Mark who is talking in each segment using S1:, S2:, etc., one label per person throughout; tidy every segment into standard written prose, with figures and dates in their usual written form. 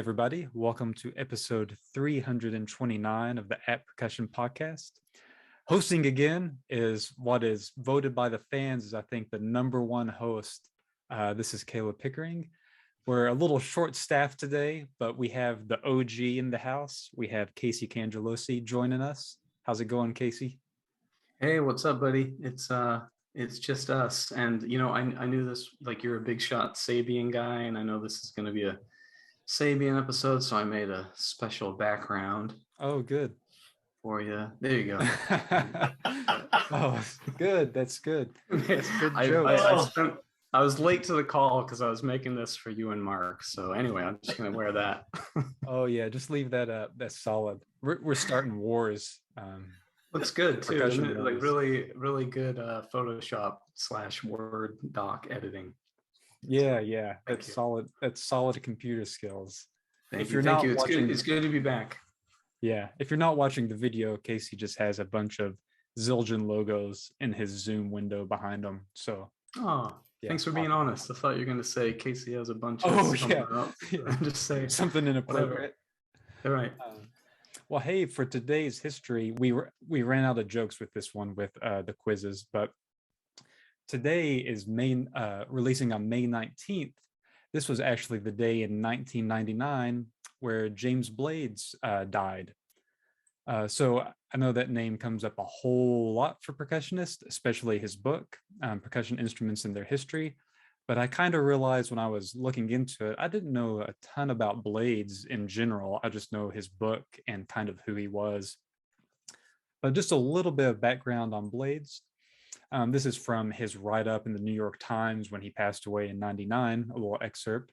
S1: everybody. Welcome to episode 329 of the At Percussion podcast. Hosting again is what is voted by the fans as, I think, the number one host. This is Caleb Pickering. We're a little short-staffed today, but we have the OG in the house. We have Casey Cangelosi joining us. How's it going, Casey?
S2: Hey, what's up, buddy? It's just us. And I knew this, like, you're a big shot Sabian guy, and I know this is going to be a Sabian episode, so I made a special background.
S1: Oh, good.
S2: For you. There you go.
S1: Oh, good. That's good.
S2: It's good joke. I was late to the call because I was making this for you and Mark. So anyway, I'm just going to wear that.
S1: Oh yeah, just leave that up. That's solid. We're starting wars.
S2: Looks good too. Like really good Photoshop / Word doc editing.
S1: Yeah. That's solid. That's solid computer skills.
S2: Thank you. It's good to be back.
S1: Yeah. If you're not watching the video, Casey just has a bunch of Zildjian logos in his Zoom window behind him. So
S2: thanks for being honest. I thought you were going to say Casey has a bunch of
S1: I'm
S2: just saying
S1: something inappropriate.
S2: All right.
S1: Well, hey, for today's history, we ran out of jokes with this one with the quizzes, but today is releasing on May 19th. This was actually the day in 1999 where James Blades died. So I know that name comes up a whole lot for percussionists, especially his book, Percussion Instruments and Their History. But I kind of realized when I was looking into it, I didn't know a ton about Blades in general. I just know his book and kind of who he was. But just a little bit of background on Blades. This is from his write-up in the New York Times when he passed away in '99, a little excerpt.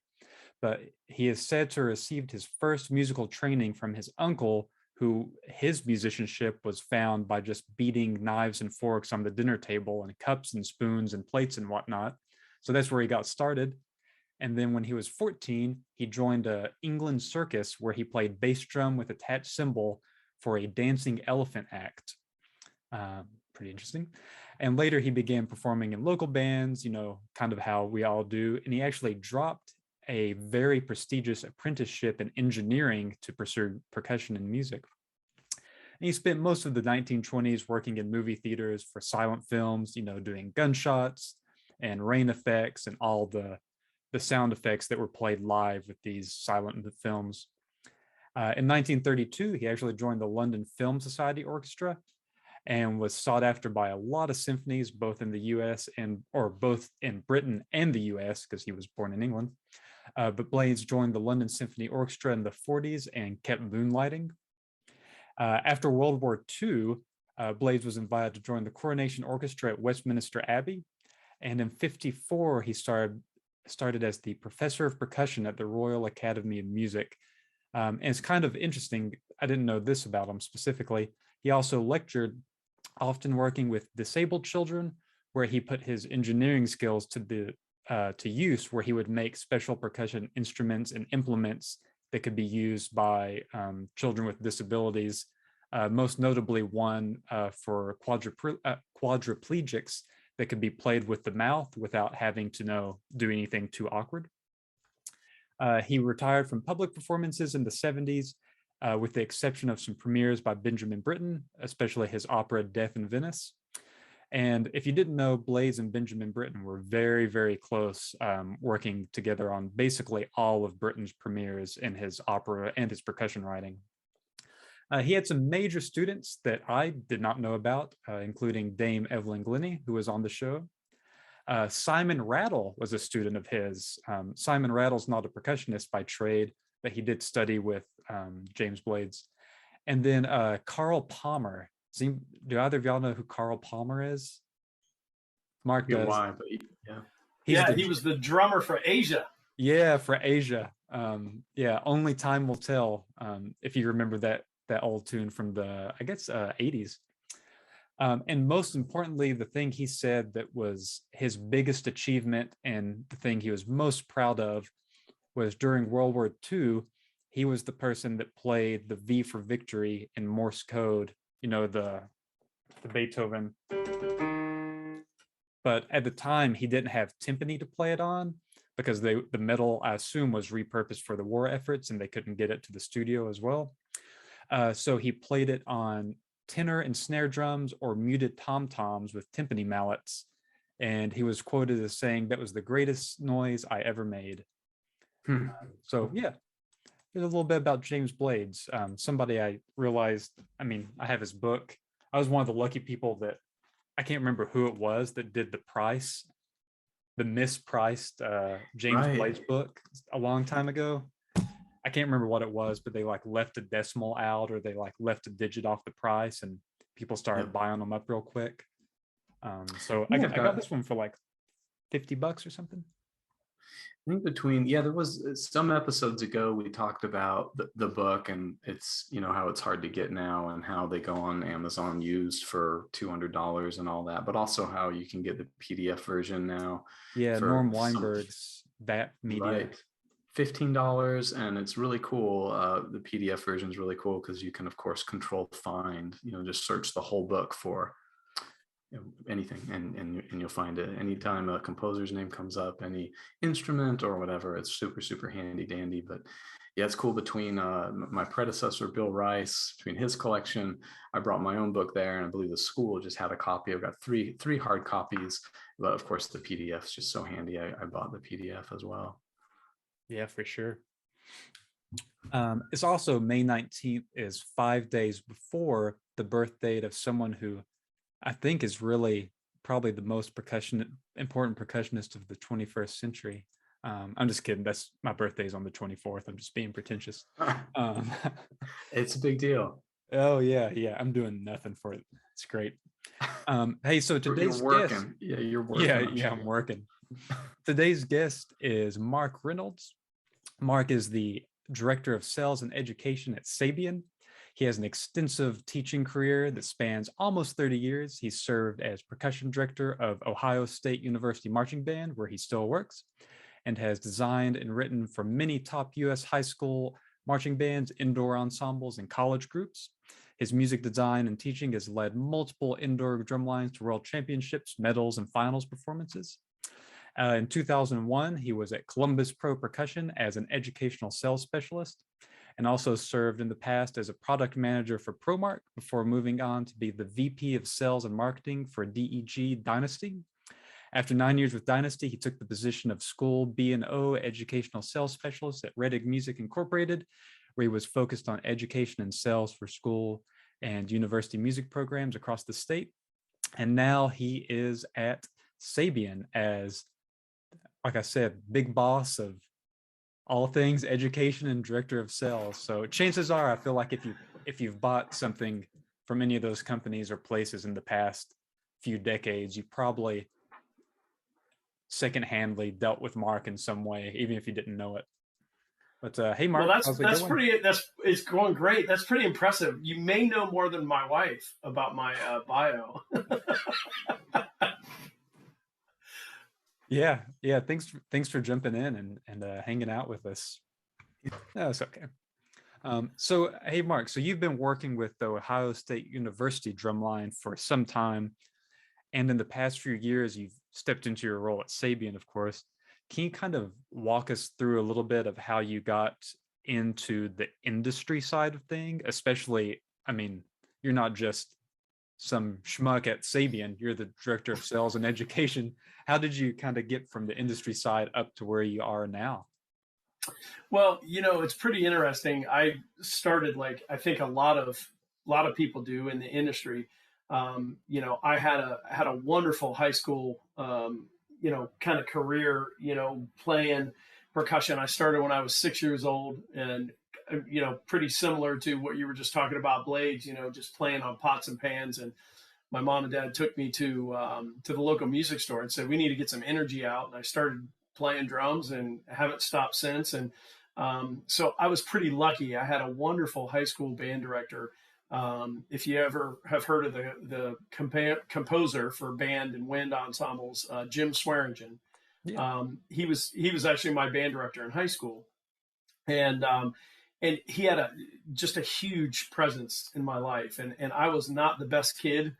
S1: But he is said to have received his first musical training from his uncle, who his musicianship was found by just beating knives and forks on the dinner table and cups and spoons and plates and whatnot. So that's where he got started. And then when he was 14, he joined a England circus where he played bass drum with attached cymbal for a dancing elephant act. Pretty interesting. And later he began performing in local bands, kind of how we all do. And he actually dropped a very prestigious apprenticeship in engineering to pursue percussion and music. And he spent most of the 1920s working in movie theaters for silent films, doing gunshots and rain effects and all the sound effects that were played live with these silent films. In 1932, he actually joined the London Film Society Orchestra and was sought after by a lot of symphonies, both in the US both in Britain and the US, because he was born in England. But Blades joined the London Symphony Orchestra in the 40s and kept moonlighting. After World War II, Blades was invited to join the Coronation Orchestra at Westminster Abbey. And in '54, he started as the professor of percussion at the Royal Academy of Music. And it's kind of interesting. I didn't know this about him specifically. He also lectured, often working with disabled children, where he put his engineering skills to use, where he would make special percussion instruments and implements that could be used by children with disabilities, most notably one for quadriplegics that could be played with the mouth without having to do anything too awkward. He retired from public performances in the '70s, with the exception of some premieres by Benjamin Britten, especially his opera Death in Venice. And if you didn't know, Blades and Benjamin Britten were very, very close, working together on basically all of Britten's premieres in his opera and his percussion writing. He had some major students that I did not know about, including Dame Evelyn Glennie, who was on the show. Simon Rattle was a student of his. Simon Rattle's not a percussionist by trade, but he did study with James Blades. And then Carl Palmer. Do either of y'all know who Carl Palmer is? Mark does.
S2: Why, but
S3: he was the drummer for Asia.
S1: Yeah, for Asia. Only time will tell. If you remember that old tune from the, I guess, 80s. And most importantly, the thing he said that was his biggest achievement and the thing he was most proud of was during World War II, he was the person that played the V for Victory in Morse code, the Beethoven. But at the time, he didn't have timpani to play it on, because the metal, I assume, was repurposed for the war efforts and they couldn't get it to the studio as well. So he played it on tenor and snare drums or muted tom-toms with timpani mallets. And he was quoted as saying, "That was the greatest noise I ever made." So yeah, there's a little bit about James Blades. Somebody I realized, I mean, I have his book. I was one of the lucky people that, I can't remember who it was that did the mispriced James Blades book a long time ago. I can't remember what it was, but they like left a decimal out, or they like left a digit off the price, and people started buying them up real quick. So I got this one for like $50 or something.
S2: I think there was some episodes ago we talked about the book, and it's, you know, how it's hard to get now and how they go on Amazon used for $200 and all that, but also how you can get the PDF version now.
S1: Yeah, Norm Weinberg's that media.
S2: Right. $15, and it's really cool. The PDF version is really cool because you can, of course, control find, you know, just search the whole book for, you know, anything, and you'll find it anytime a composer's name comes up, any instrument or whatever. It's super handy dandy. But yeah, it's cool. Between my predecessor Bill Rice, between his collection, I brought my own book there, and I believe the school just had a copy. I've got three hard copies, but of course the PDF is just so handy. I bought the PDF as well.
S1: Yeah, for sure. It's also May 19th is 5 days before the birth date of someone who I think is really probably the most important percussionist of the 21st century. I'm just kidding. That's my birthday's on the 24th. I'm just being pretentious.
S2: It's a big deal.
S1: Oh yeah. I'm doing nothing for it. It's great. Hey, so today's guest.
S2: Yeah, you're working.
S1: Yeah, I'm working. Today's guest is Mark Reynolds. Mark is the Director of Sales and Education at Sabian. He has an extensive teaching career that spans almost 30 years. He served as percussion director of Ohio State University Marching Band, where he still works, and has designed and written for many top U.S. high school marching bands, indoor ensembles, and college groups. His music design and teaching has led multiple indoor drumlines to world championships, medals, and finals performances. In 2001, he was at Columbus Pro Percussion as an educational sales specialist, and also served in the past as a product manager for ProMark before moving on to be the VP of Sales and Marketing for DEG Dynasty. After 9 years with Dynasty, he took the position of School B&O Educational Sales Specialist at Redig Music Incorporated, where he was focused on education and sales for school and university music programs across the state. And now he is at Sabian as, like I said, big boss of all things education and director of sales. So chances are, I feel like if you've bought something from any of those companies or places in the past few decades, you probably secondhandly dealt with Mark in some way, even if you didn't know it. But hey, Mark,
S3: well, it's going great. That's pretty impressive. You may know more than my wife about my bio.
S1: Yeah. Thanks for jumping in and hanging out with us. No, it's okay. So hey, Mark, so you've been working with the Ohio State University drumline for some time, and in the past few years, you've stepped into your role at Sabian, of course. Can you kind of walk us through a little bit of how you got into the industry side of things? Especially, I mean, you're not just some schmuck at Sabian, you're the director of sales and education. How did you kind of get from the industry side up to where you are now?
S3: Well, you know, it's pretty interesting. I started, like I think a lot of people do in the industry. You know, I had a wonderful high school, you know, kind of career, you know, playing percussion. I started when I was 6 years old, and you know, pretty similar to what you were just talking about, Blades. You know, just playing on pots and pans. And my mom and dad took me to the local music store and said, we need to get some energy out. And I started playing drums and haven't stopped since. And so I was pretty lucky. I had a wonderful high school band director. If you ever have heard of the composer for band and wind ensembles, Jim Swearingen, he was actually my band director in high school, and he had just a huge presence in my life, and I was not the best kid,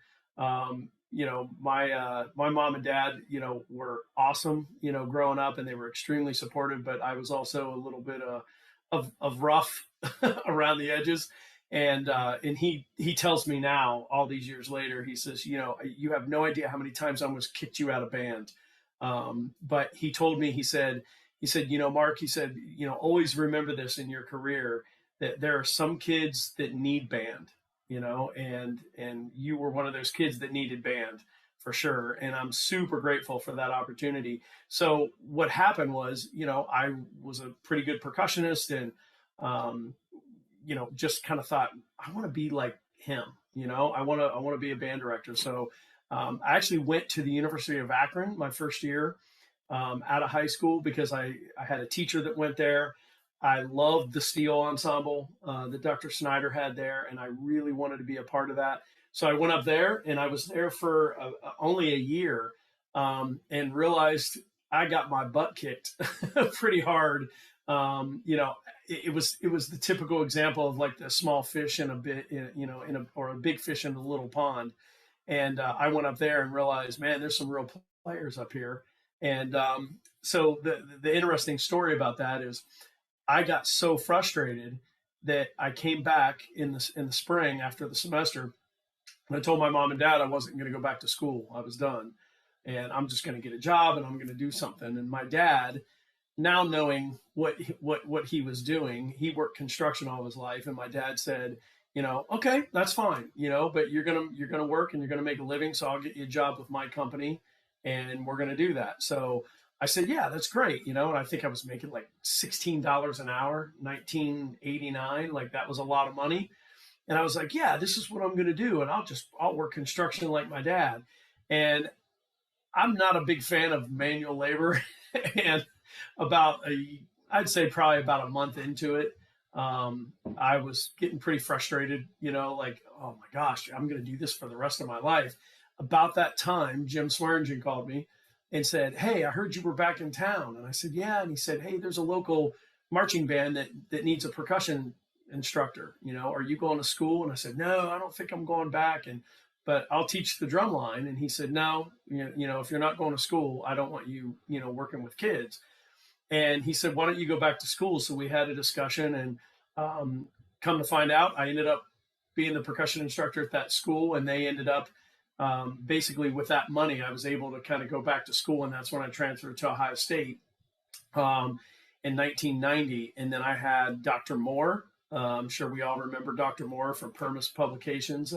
S3: my mom and dad, were awesome, growing up, and they were extremely supportive. But I was also a little bit of rough around the edges. And he tells me now, all these years later, he says, you have no idea how many times I almost kicked you out of band. But he told me, he said, Mark, he said, always remember this in your career, that there are some kids that need band, and you were one of those kids that needed band for sure. And I'm super grateful for that opportunity. So what happened was, I was a pretty good percussionist, and, just kind of thought, I want to be like him, I want to be a band director. So I actually went to the University of Akron my first year, out of high school, because I had a teacher that went there. I loved the steel ensemble that Dr. Snyder had there, and I really wanted to be a part of that. So I went up there, and I was there for only a year, and realized I got my butt kicked pretty hard. It was the typical example of like the small fish in a bit, or a big fish in a little pond. And I went up there and realized, man, there's some real players up here. And so the interesting story about that is, I got so frustrated that I came back in the spring after the semester, and I told my mom and dad I wasn't going to go back to school. I was done, and I'm just going to get a job, and I'm going to do something. And my dad, now knowing what he was doing, he worked construction all his life, and my dad said, okay, that's fine, but you're gonna work and you're gonna make a living, so I'll get you a job with my company, and we're gonna do that. So I said, yeah, that's great, and I think I was making like $16 an hour, 1989, like that was a lot of money. And I was like, yeah, this is what I'm gonna do, and I'll work construction like my dad. And I'm not a big fan of manual labor. And I'd say probably about a month into it, I was getting pretty frustrated, like, oh my gosh, I'm going to do this for the rest of my life. About that time, Jim Swearingen called me and said, hey, I heard you were back in town. And I said, yeah. And he said, hey, there's a local marching band that needs a percussion instructor. Are you going to school? And I said, no, I don't think I'm going back. But I'll teach the drum line. And he said, no, if you're not going to school, I don't want you, working with kids. And he said, why don't you go back to school? So we had a discussion, and come to find out, I ended up being the percussion instructor at that school. And they ended up, basically with that money, I was able to kind of go back to school. And that's when I transferred to Ohio State in 1990. And then I had Dr. Moore. I'm sure we all remember Dr. Moore from Permis Publications.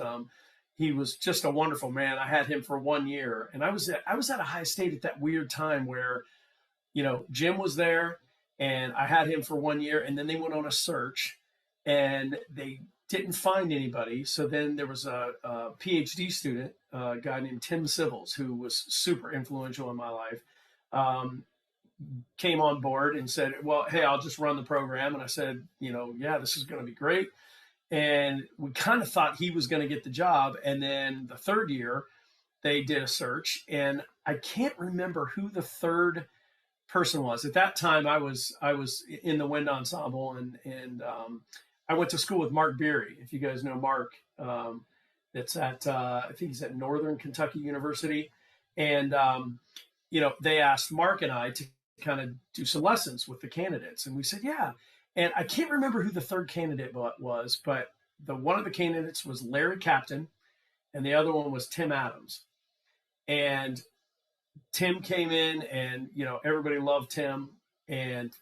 S3: He was just a wonderful man. I had him for 1 year, and I was at Ohio State at that weird time where, Jim was there, and I had him for 1 year, and then they went on a search, and they didn't find anybody. So then there was a PhD student, a guy named Tim Cymbals, who was super influential in my life, came on board and said, well, hey, I'll just run the program. And I said, yeah, this is going to be great. And we kind of thought he was going to get the job. And then the third year, they did a search, and I can't remember who the third person was. At that time, I was in the wind ensemble, and I went to school with Mark Beery. If you guys know Mark, that's at I think he's at Northern Kentucky University, and they asked Mark and I to kind of do some lessons with the candidates, and we said yeah. And I can't remember who the third candidate was, but one of the candidates was Larry Captain, and the other one was Tim Adams. And Tim came in, and everybody loved Tim, and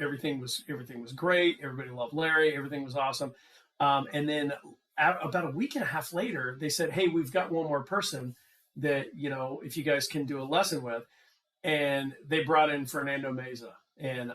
S3: everything was great. Everybody loved Larry. Everything was awesome. And then about a week and a half later, they said, "Hey, we've got one more person that if you guys can do a lesson with," and they brought in Fernando Meza, and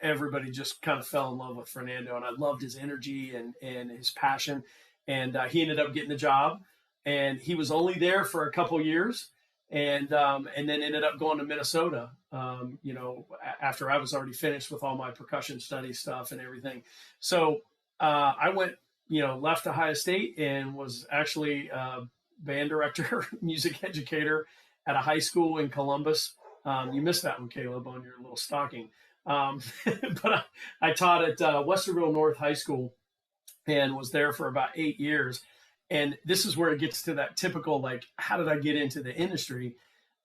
S3: everybody just kind of fell in love with Fernando, and I loved his energy and his passion. And he ended up getting the job, and he was only there for a couple years, and then ended up going to Minnesota, after I was already finished with all my percussion study stuff and everything. So I went, left Ohio State and was actually band director, music educator at a high school in Columbus. You missed that one, Caleb, on your little stocking. But I taught at Westerville North High School and was there for about 8 years. And this is where it gets to that typical, like, how did I get into the industry?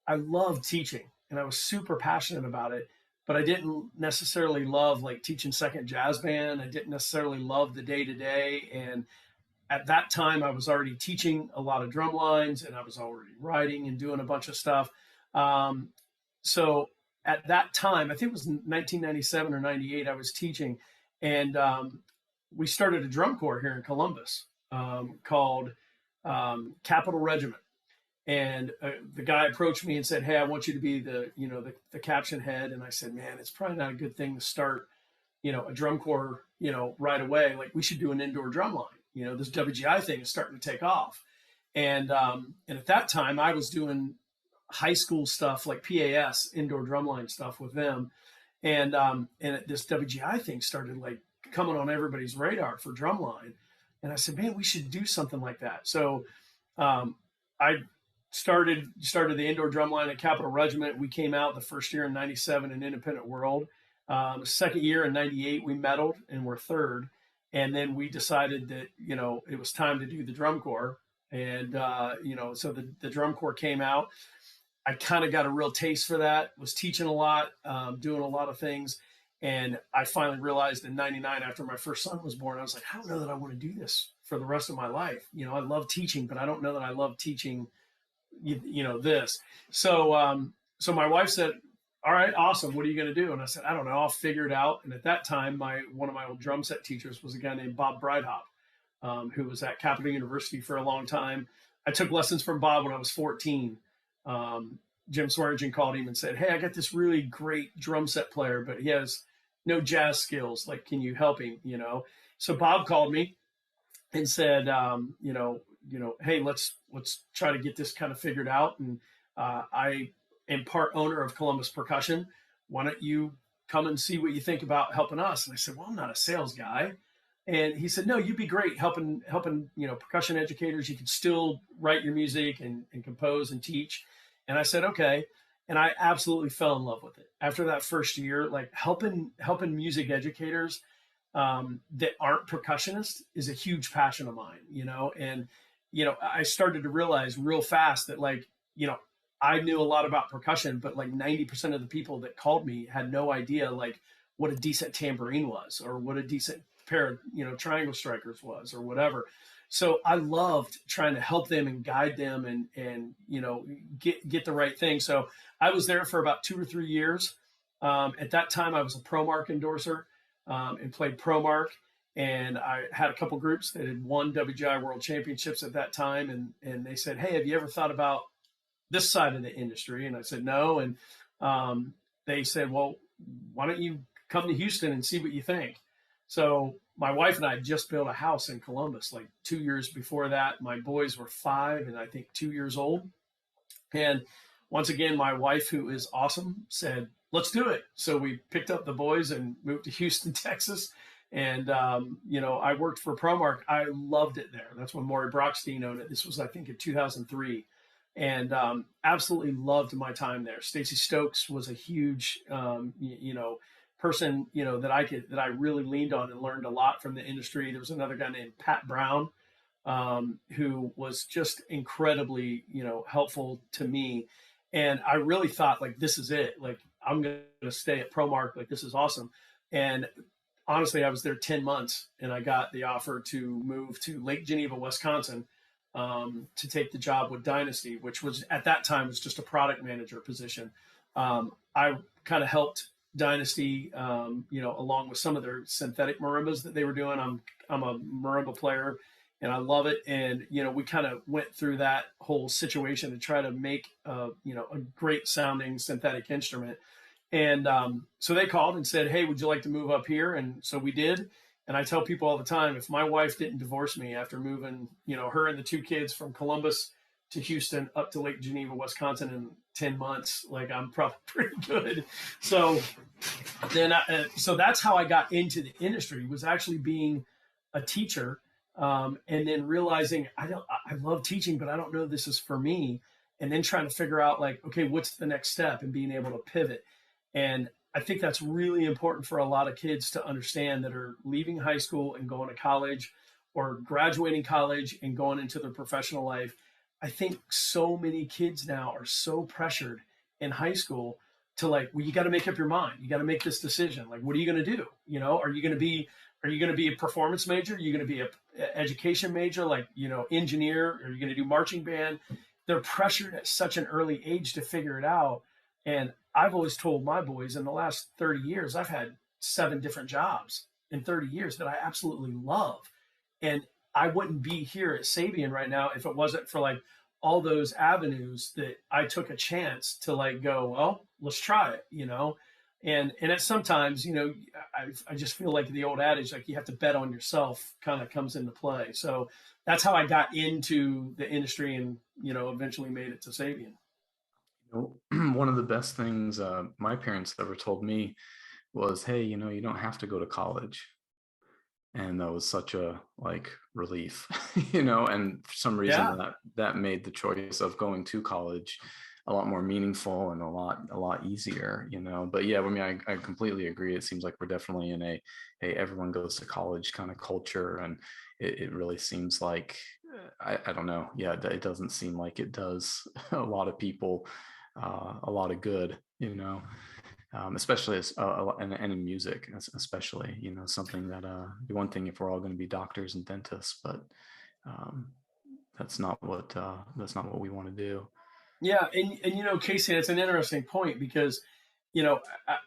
S3: I love teaching and I was super passionate about it, but I didn't necessarily love like teaching second jazz band. I didn't necessarily love the day to day. And at that time, I was already teaching a lot of drum lines and I was already writing and doing a bunch of stuff. Um, so at that time, I think it was 1997 or 98, I was teaching. And we started a drum corps here in Columbus called Capital Regiment. And the guy approached me and said, "Hey, I want you to be the caption head." And I said, "Man, it's probably not a good thing to start, a drum corps, right away. Like we should do an indoor drum line. This WGI thing is starting to take off." And at that time, I was doing high school stuff like PAS, indoor drumline stuff with them. And this WGI thing started like coming on everybody's radar for drumline. And I said, "Man, we should do something like that." So I started the indoor drumline at Capital Regiment. We came out the first year in '97 in Independent World. Second year in '98, we medaled and were third. And then we decided that, it was time to do the drum corps. And, so the drum corps came out. I kind of got a real taste for that, was teaching a lot, doing a lot of things. And I finally realized in '99, after my first son was born, I was like, I don't know that I want to do this for the rest of my life. I love teaching, but I don't know that I love teaching, this. So my wife said, "All right, awesome. What are you going to do?" And I said, "I don't know. I'll figure it out." And at that time, one of my old drum set teachers was a guy named Bob Breithaupt, who was at Capital University for a long time. I took lessons from Bob when I was 14. Jim Swearingen called him and said, "Hey, I got this really great drum set player, but he has no jazz skills. Like, can you help him?" So Bob called me and said, "Hey, let's try to get this kind of figured out." And I am part owner of Columbus Percussion. Why don't you come and see what you think about helping us? And I said, "Well, I'm not a sales guy." And he said, "No, you'd be great helping, percussion educators. You could still write your music and compose and teach." And I said, "Okay." And I absolutely fell in love with it. After that first year, like helping music educators that aren't percussionists is a huge passion of mine, and, I started to realize real fast that I knew a lot about percussion, but like 90% of the people that called me had no idea like what a decent tambourine was or what a decent pair of, triangle strikers was or whatever. So I loved trying to help them and guide them and get the right thing. So I was there for about 2 or 3 years. At that time, I was a ProMark endorser and played ProMark. And I had a couple groups that had won WGI World Championships at that time. And they said, "Hey, have you ever thought about this side of the industry?" And I said, "No." And they said, "Well, why don't you come to Houston and see what you think?" So my wife and I just built a house in Columbus, like 2 years before that. My boys were 5 and I think 2 years old. And once again, my wife, who is awesome, said, "Let's do it." So we picked up the boys and moved to Houston, Texas. And, I worked for ProMark. I loved it there. That's when Maury Brockstein owned it. This was, I think, in 2003. And absolutely loved my time there. Stacy Stokes was a huge, person, that I really leaned on and learned a lot from the industry. There was another guy named Pat Brown, who was just incredibly, helpful to me. And I really thought, like, this is it. Like, I'm going to stay at ProMark. Like, this is awesome. And honestly, I was there 10 months and I got the offer to move to Lake Geneva, Wisconsin, to take the job with Dynasty, which was at that time was just a product manager position. I kind of helped Dynasty, along with some of their synthetic marimbas that they were doing. I'm a marimba player and I love it. And, we kind of went through that whole situation to try to make, a great sounding synthetic instrument. And so they called and said, "Hey, would you like to move up here?" And so we did. And I tell people all the time, if my wife didn't divorce me after moving, her and the 2 kids from Columbus to Houston up to Lake Geneva, Wisconsin in 10 months, like I'm probably pretty good. So then, so that's how I got into the industry, was actually being a teacher. And then realizing I love teaching, but I don't know if this is for me. And then trying to figure out like, okay, what's the next step, and being able to pivot. And I think that's really important for a lot of kids to understand that are leaving high school and going to college or graduating college and going into their professional life. I think so many kids now are so pressured in high school to like, well, you got to make up your mind. You got to make this decision. Like, what are you going to do? You know, are you going to be a performance major? Are you going to be a education major, like, you know, engineer? Are you going to do marching band? They're pressured at such an early age to figure it out. And I've always told my boys in the last 30 years, I've had 7 different jobs in 30 years that I absolutely love. And I wouldn't be here at Sabian right now if it wasn't for like all those avenues that I took a chance to like go, well, let's try it, you know? And at sometimes, you know, I just feel like the old adage, like you have to bet on yourself kind of comes into play. So that's how I got into the industry and, you know, eventually made it to Sabian.
S2: You know, one of the best things my parents ever told me was, hey, you know, you don't have to go to college. And that was such a like relief, you know, and for some reason
S3: Yeah.
S2: that made the choice of going to college a lot more meaningful and a lot easier, you know. But yeah, I mean, I completely agree. It seems like we're definitely in a hey, everyone goes to college kind of culture, and it really seems like I don't know. Yeah, it doesn't seem like it does a lot of people a lot of good, you know. Especially as and in music, especially, you know, something that the one thing if we're all going to be doctors and dentists, but um, that's not what we want to do.
S3: Yeah. And, you know, Casey, it's an interesting point because, you know,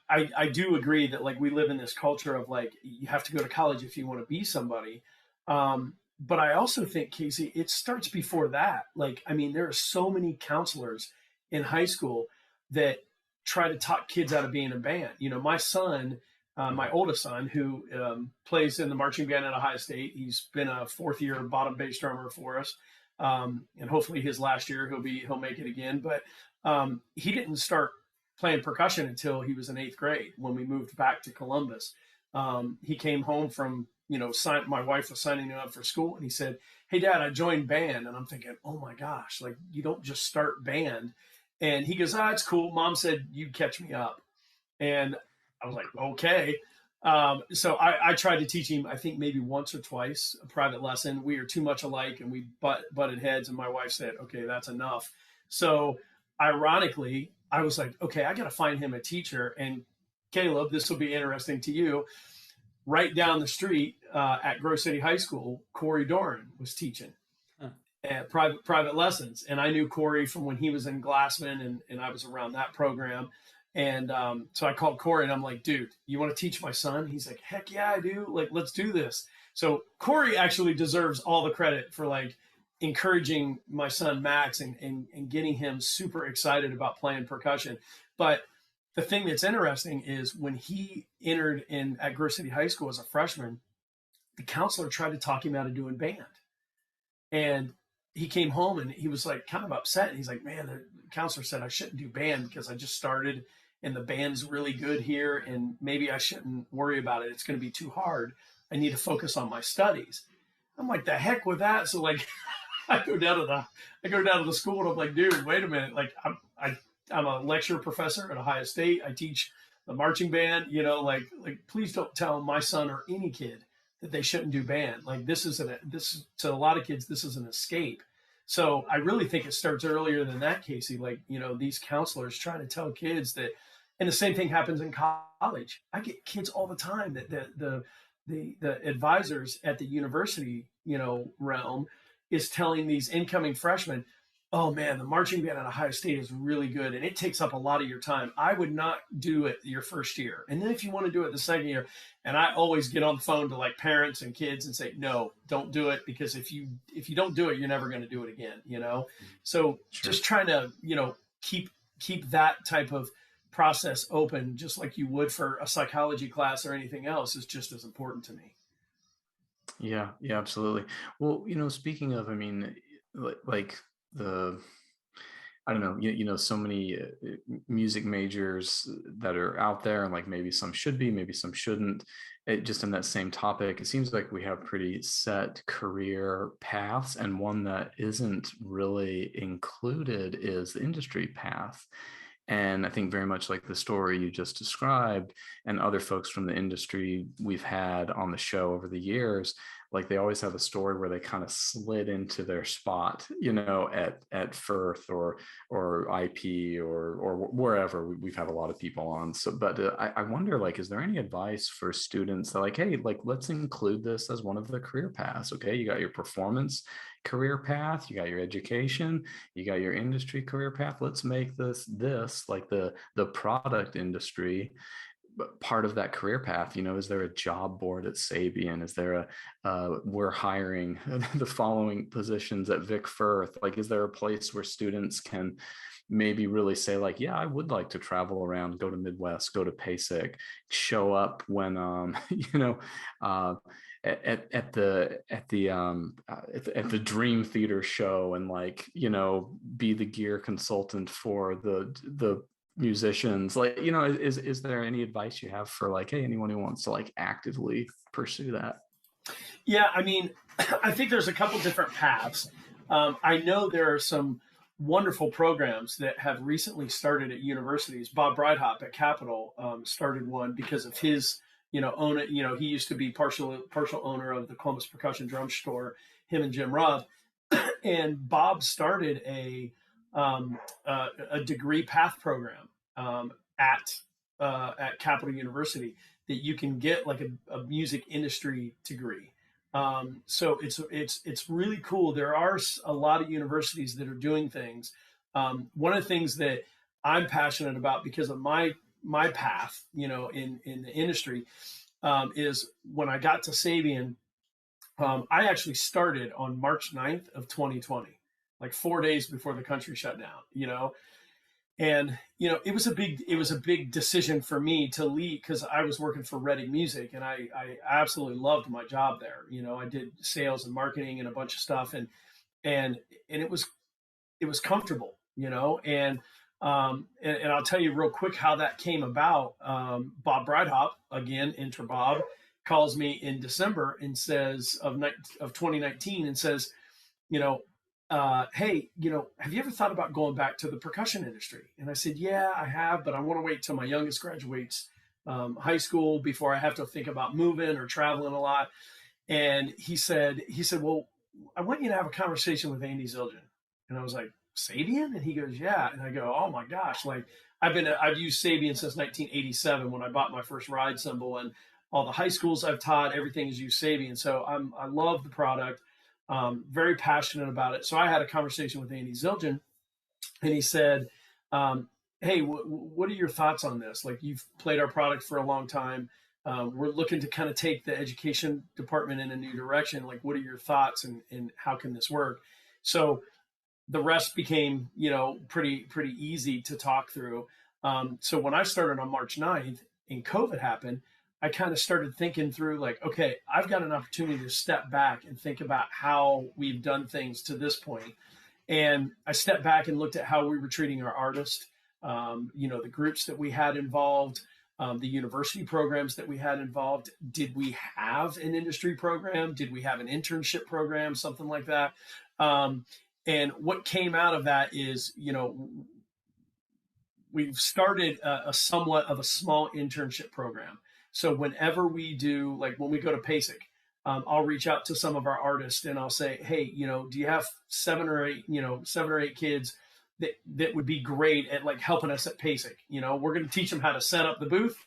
S3: I do agree that like we live in this culture of like, you have to go to college if you want to be somebody. But I also think, Casey, it starts before that. Like, I mean, there are so many counselors in high school that try to talk kids out of being in a band. You know, my son, my oldest son, who plays in the marching band at Ohio State, he's been a 4th-year bottom bass drummer for us, and hopefully his last year he'll make it again. But he didn't start playing percussion until he was in 8th grade when we moved back to Columbus. He came home from, you know, my wife was signing him up for school, and he said, "Hey, Dad, I joined band." And I'm thinking, "Oh my gosh, like you don't just start band." And he goes, "Ah, it's cool. Mom said you'd catch me up." And I was like, "Okay." So I tried to teach him, I think maybe once or twice, a private lesson. We are too much alike, and we butted heads. And my wife said, "Okay, that's enough." So ironically, I was like, "Okay, I got to find him a teacher." And Caleb, this will be interesting to you. Right down the street at Grove City High School, Corey Doran was teaching at private lessons, and I knew Corey from when he was in Glassman, and I was around that program. And so I called Corey, and I'm like, "Dude, you want to teach my son?" He's like, "Heck yeah, I do. Like, let's do this." So Corey actually deserves all the credit for like encouraging my son Max and getting him super excited about playing percussion. But the thing that's interesting is when he entered in at Grove City High School as a freshman, the counselor tried to talk him out of doing band. And he came home and he was like kind of upset. And he's like, "Man, the counselor said I shouldn't do band because I just started and the band's really good here. And maybe I shouldn't worry about it. It's going to be too hard. I need to focus on my studies." I'm like, "The heck with that." So like I go down to the school and I'm like, "Dude, wait a minute. Like I'm a lecture professor at Ohio State. I teach the marching band, you know, like please don't tell my son or any kid that they shouldn't do band. Like this to a lot of kids, this is an escape." So I really think it starts earlier than that, Casey. Like, you know, these counselors trying to tell kids that, and the same thing happens in college. I get kids all the time that the advisors at the university, you know, realm is telling these incoming freshmen, "Oh man, the marching band at Ohio State is really good and it takes up a lot of your time. I would not do it your first year. And then if you want to do it the second year," and I always get on the phone to like parents and kids and say, "No, don't do it, because if you don't do it, you're never going to do it again," you know? So
S2: Sure.
S3: just trying to, you know, keep that type of process open, just like you would for a psychology class or anything else, is just as important to me.
S2: Yeah, yeah, absolutely. Well, you know, speaking of, I mean, like the, I don't know, you know, so many music majors that are out there, and like maybe some should be, maybe some shouldn't. Just in that same topic, it seems like we have pretty set career paths, and one that isn't really included is the industry path. And I think very much like the story you just described, and other folks from the industry we've had on the show over the years, like they always have a story where they kind of slid into their spot, you know, at Firth or IP or wherever. We've had a lot of people on. So, but I wonder, like, is there any advice for students that, like, hey, like, let's include this as one of the career paths? Okay, you got your performance career path, you got your education, you got your industry career path. Let's make this like the product industry part of that career path. You know, is there a job board at Sabian? Is there we're hiring the following positions at Vic Firth? Like, is there a place where students can maybe really say, like, yeah, I would like to travel around, go to Midwest, go to PASIC, show up when you know, at the Dream Theater show, and, like, you know, be the gear consultant for the musicians. Like, you know, is there any advice you have for, like, hey, anyone who wants to, like, actively pursue that?
S3: Yeah, I mean, I think there's a couple different paths. I know there are some wonderful programs that have recently started at universities. Bob Breithaupt at Capitol started one because of his, you know, own it. You know, he used to be partial owner of the Columbus Percussion Drum Store. Him and Jim Rubb, and Bob started a degree path program at Capitol University that you can get like a music industry degree. So it's really cool. There are a lot of universities that are doing things. One of the things that I'm passionate about because of my path, you know, in the industry, is when I got to Sabian, I actually started on March 9th of 2020, like 4 days before the country shut down, you know. And, you know, it was a big decision for me to leave because I was working for Reading Music, and I absolutely loved my job there. You know, I did sales and marketing and a bunch of stuff, and it was comfortable, you know. And I'll tell you real quick how that came about. Bob Breithaupt, again, Inter Bob, calls me in December and says of 2019 and says, you know, hey, you know, have you ever thought about going back to the percussion industry? And I said, yeah, I have, but I want to wait till my youngest graduates high school before I have to think about moving or traveling a lot. And he said, well, I want you to have a conversation with Andy Zildjian. And I was like, Sabian? And he goes, yeah. And I go, oh my gosh, like I've used Sabian since 1987 when I bought my first ride cymbal, and all the high schools I've taught, everything is used Sabian. So I love the product. Very passionate about it. So I had a conversation with Andy Zildjian, and he said, hey, what are your thoughts on this? Like, you've played our product for a long time. We're looking to kind of take the education department in a new direction. Like, what are your thoughts, and how can this work? So the rest became, you know, pretty easy to talk through. So when I started on March 9th and COVID happened, I kind of started thinking through, like, okay, I've got an opportunity to step back and think about how we've done things to this point. And I stepped back and looked at how we were treating our artists, you know, the groups that we had involved, the university programs that we had involved. Did we have an industry program? Did we have an internship program? Something like that. And what came out of that is, you know, we've started a somewhat of a small internship program. So whenever we do, like when we go to PASIC, I'll reach out to some of our artists and I'll say, hey, you know, do you have 7 or 8 kids that would be great at, like, helping us at PASIC? You know, we're going to teach them how to set up the booth.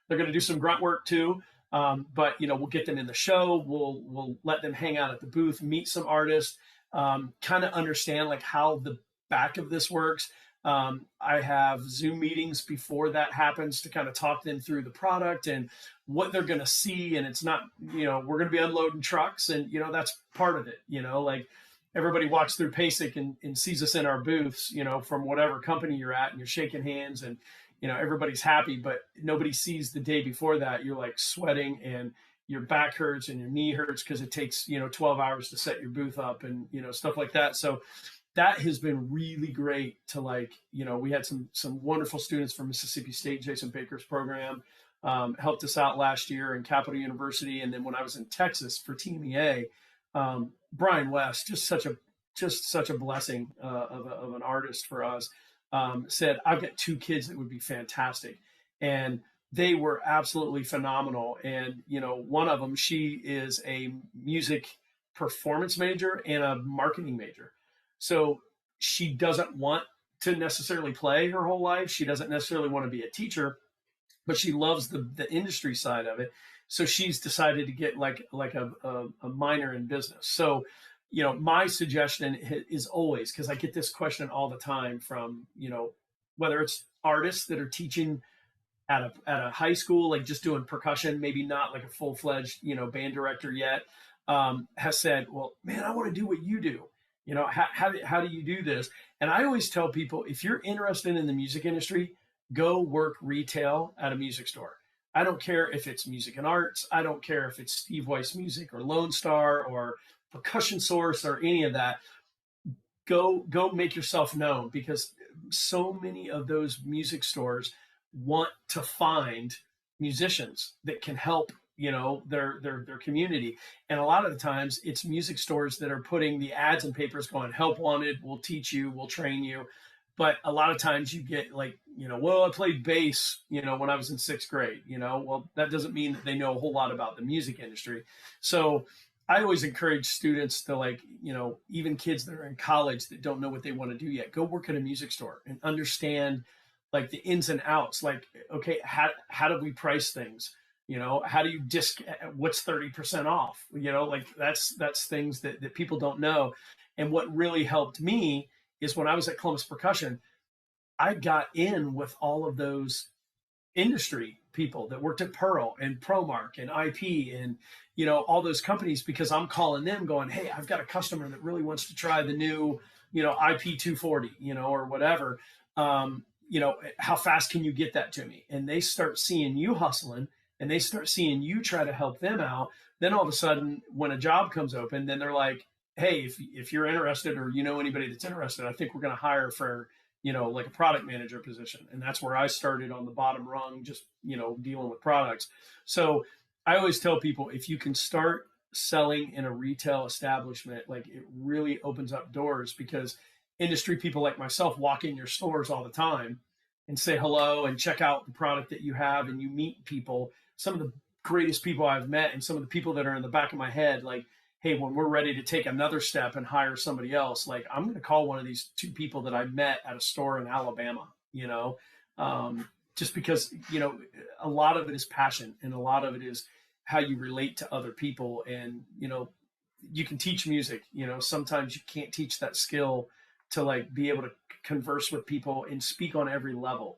S3: They're going to do some grunt work too. But, you know, we'll get them in the show. We'll let them hang out at the booth, meet some artists, kind of understand, like, how the back of this works. I have Zoom meetings before that happens to kind of talk them through the product and what they're going to see. And it's not, you know, we're going to be unloading trucks, and, you know, that's part of it. You know, like, everybody walks through PASIC and sees us in our booths, you know, from whatever company you're at, and you're shaking hands and, you know, everybody's happy, but nobody sees the day before that you're, like, sweating and your back hurts and your knee hurts because it takes, you know, 12 hours to set your booth up and, you know, stuff like that. So that has been really great to, like, you know, we had some wonderful students from Mississippi State, Jason Baker's program, helped us out last year in Capitol University. And then when I was in Texas for Team EA, Brian West, just such a blessing of an artist for us, said, I've got 2 kids that would be fantastic. And they were absolutely phenomenal. And, one of them, she is a music performance major and a marketing major. So she doesn't want to necessarily play her whole life. She doesn't necessarily want to be a teacher, but she loves the industry side of it. So she's decided to get like a minor in business. So, my suggestion is always, because I get this question all the time from, whether it's artists that are teaching at a high school, like just doing percussion, maybe not like a full-fledged, band director yet, has said, well, man, I want to do what you do. How do you do this? And I always tell people, if you're interested in the music industry, go work retail at a music store. I don't care if it's Music and Arts. I don't care if it's Steve Weiss Music or Lone Star or Percussion Source or any of that. Go make yourself known, because so many of those music stores want to find musicians that can help their community. And a lot of the times it's music stores that are putting the ads in papers going, help wanted, we'll teach you, we'll train you. But a lot of times you get like, well, I played bass, when I was in 6th grade, well, that doesn't mean that they know a whole lot about the music industry. So I always encourage students to, like, even kids that are in college that don't know what they want to do yet, go work at a music store and understand like the ins and outs. Like, okay, how do we price things? How do you what's 30% off? Like that's things that people don't know. And what really helped me is when I was at Columbus Percussion, I got in with all of those industry people that worked at Pearl and Promark and IP and, all those companies, because I'm calling them going, hey, I've got a customer that really wants to try the new, IP 240, or whatever. How fast can you get that to me? And they start seeing you hustling, and they start seeing you try to help them out. Then all of a sudden, when a job comes open, then they're like, hey, if you're interested, or anybody that's interested, I think we're going to hire for, like a product manager position. And that's where I started, on the bottom rung, just, dealing with products. So I always tell people, if you can start selling in a retail establishment, like, it really opens up doors, because industry people like myself walk in your stores all the time and say hello and check out the product that you have, and you meet people, some of the greatest people I've met, and some of the people that are in the back of my head, like, hey, when we're ready to take another step and hire somebody else, like, I'm going to call one of these 2 people that I met at a store in Alabama, just because, a lot of it is passion, and a lot of it is how you relate to other people. And, you can teach music, sometimes you can't teach that skill to, like, be able to converse with people and speak on every level.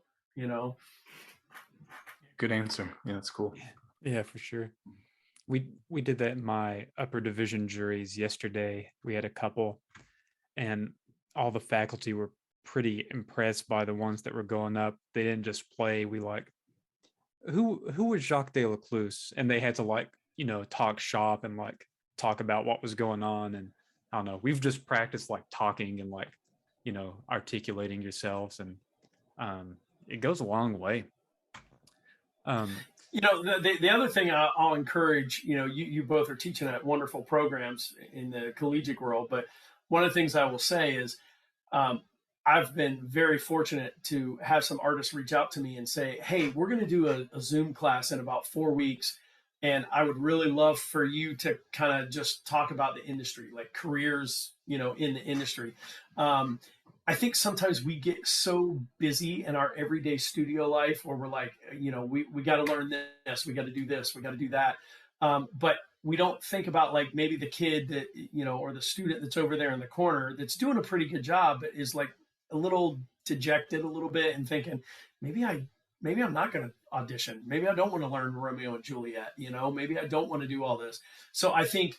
S2: Good answer. Yeah, that's cool.
S1: Yeah, for sure. We did that in my upper division juries yesterday. We had a couple, and all the faculty were pretty impressed by the ones that were going up. They didn't just play. We like, who was Jacques Delacluse? And they had to, like, talk shop and, like, talk about what was going on. And I don't know, we've just practiced, like, talking and, like, articulating yourselves, and it goes a long way.
S3: The other thing I'll encourage, you both are teaching at wonderful programs in the collegiate world, but one of the things I will say is, I've been very fortunate to have some artists reach out to me and say, hey, we're going to do a Zoom class in about 4 weeks, and I would really love for you to kind of just talk about the industry, like careers, in the industry. I think sometimes we get so busy in our everyday studio life where we're like, we got to learn this, we got to do this, we got to do that. But we don't think about, like, maybe the kid that, or the student that's over there in the corner that's doing a pretty good job, but is, like, a little dejected a little bit and thinking, maybe I'm not going to audition. Maybe I don't want to learn Romeo and Juliet, maybe I don't want to do all this. So I think,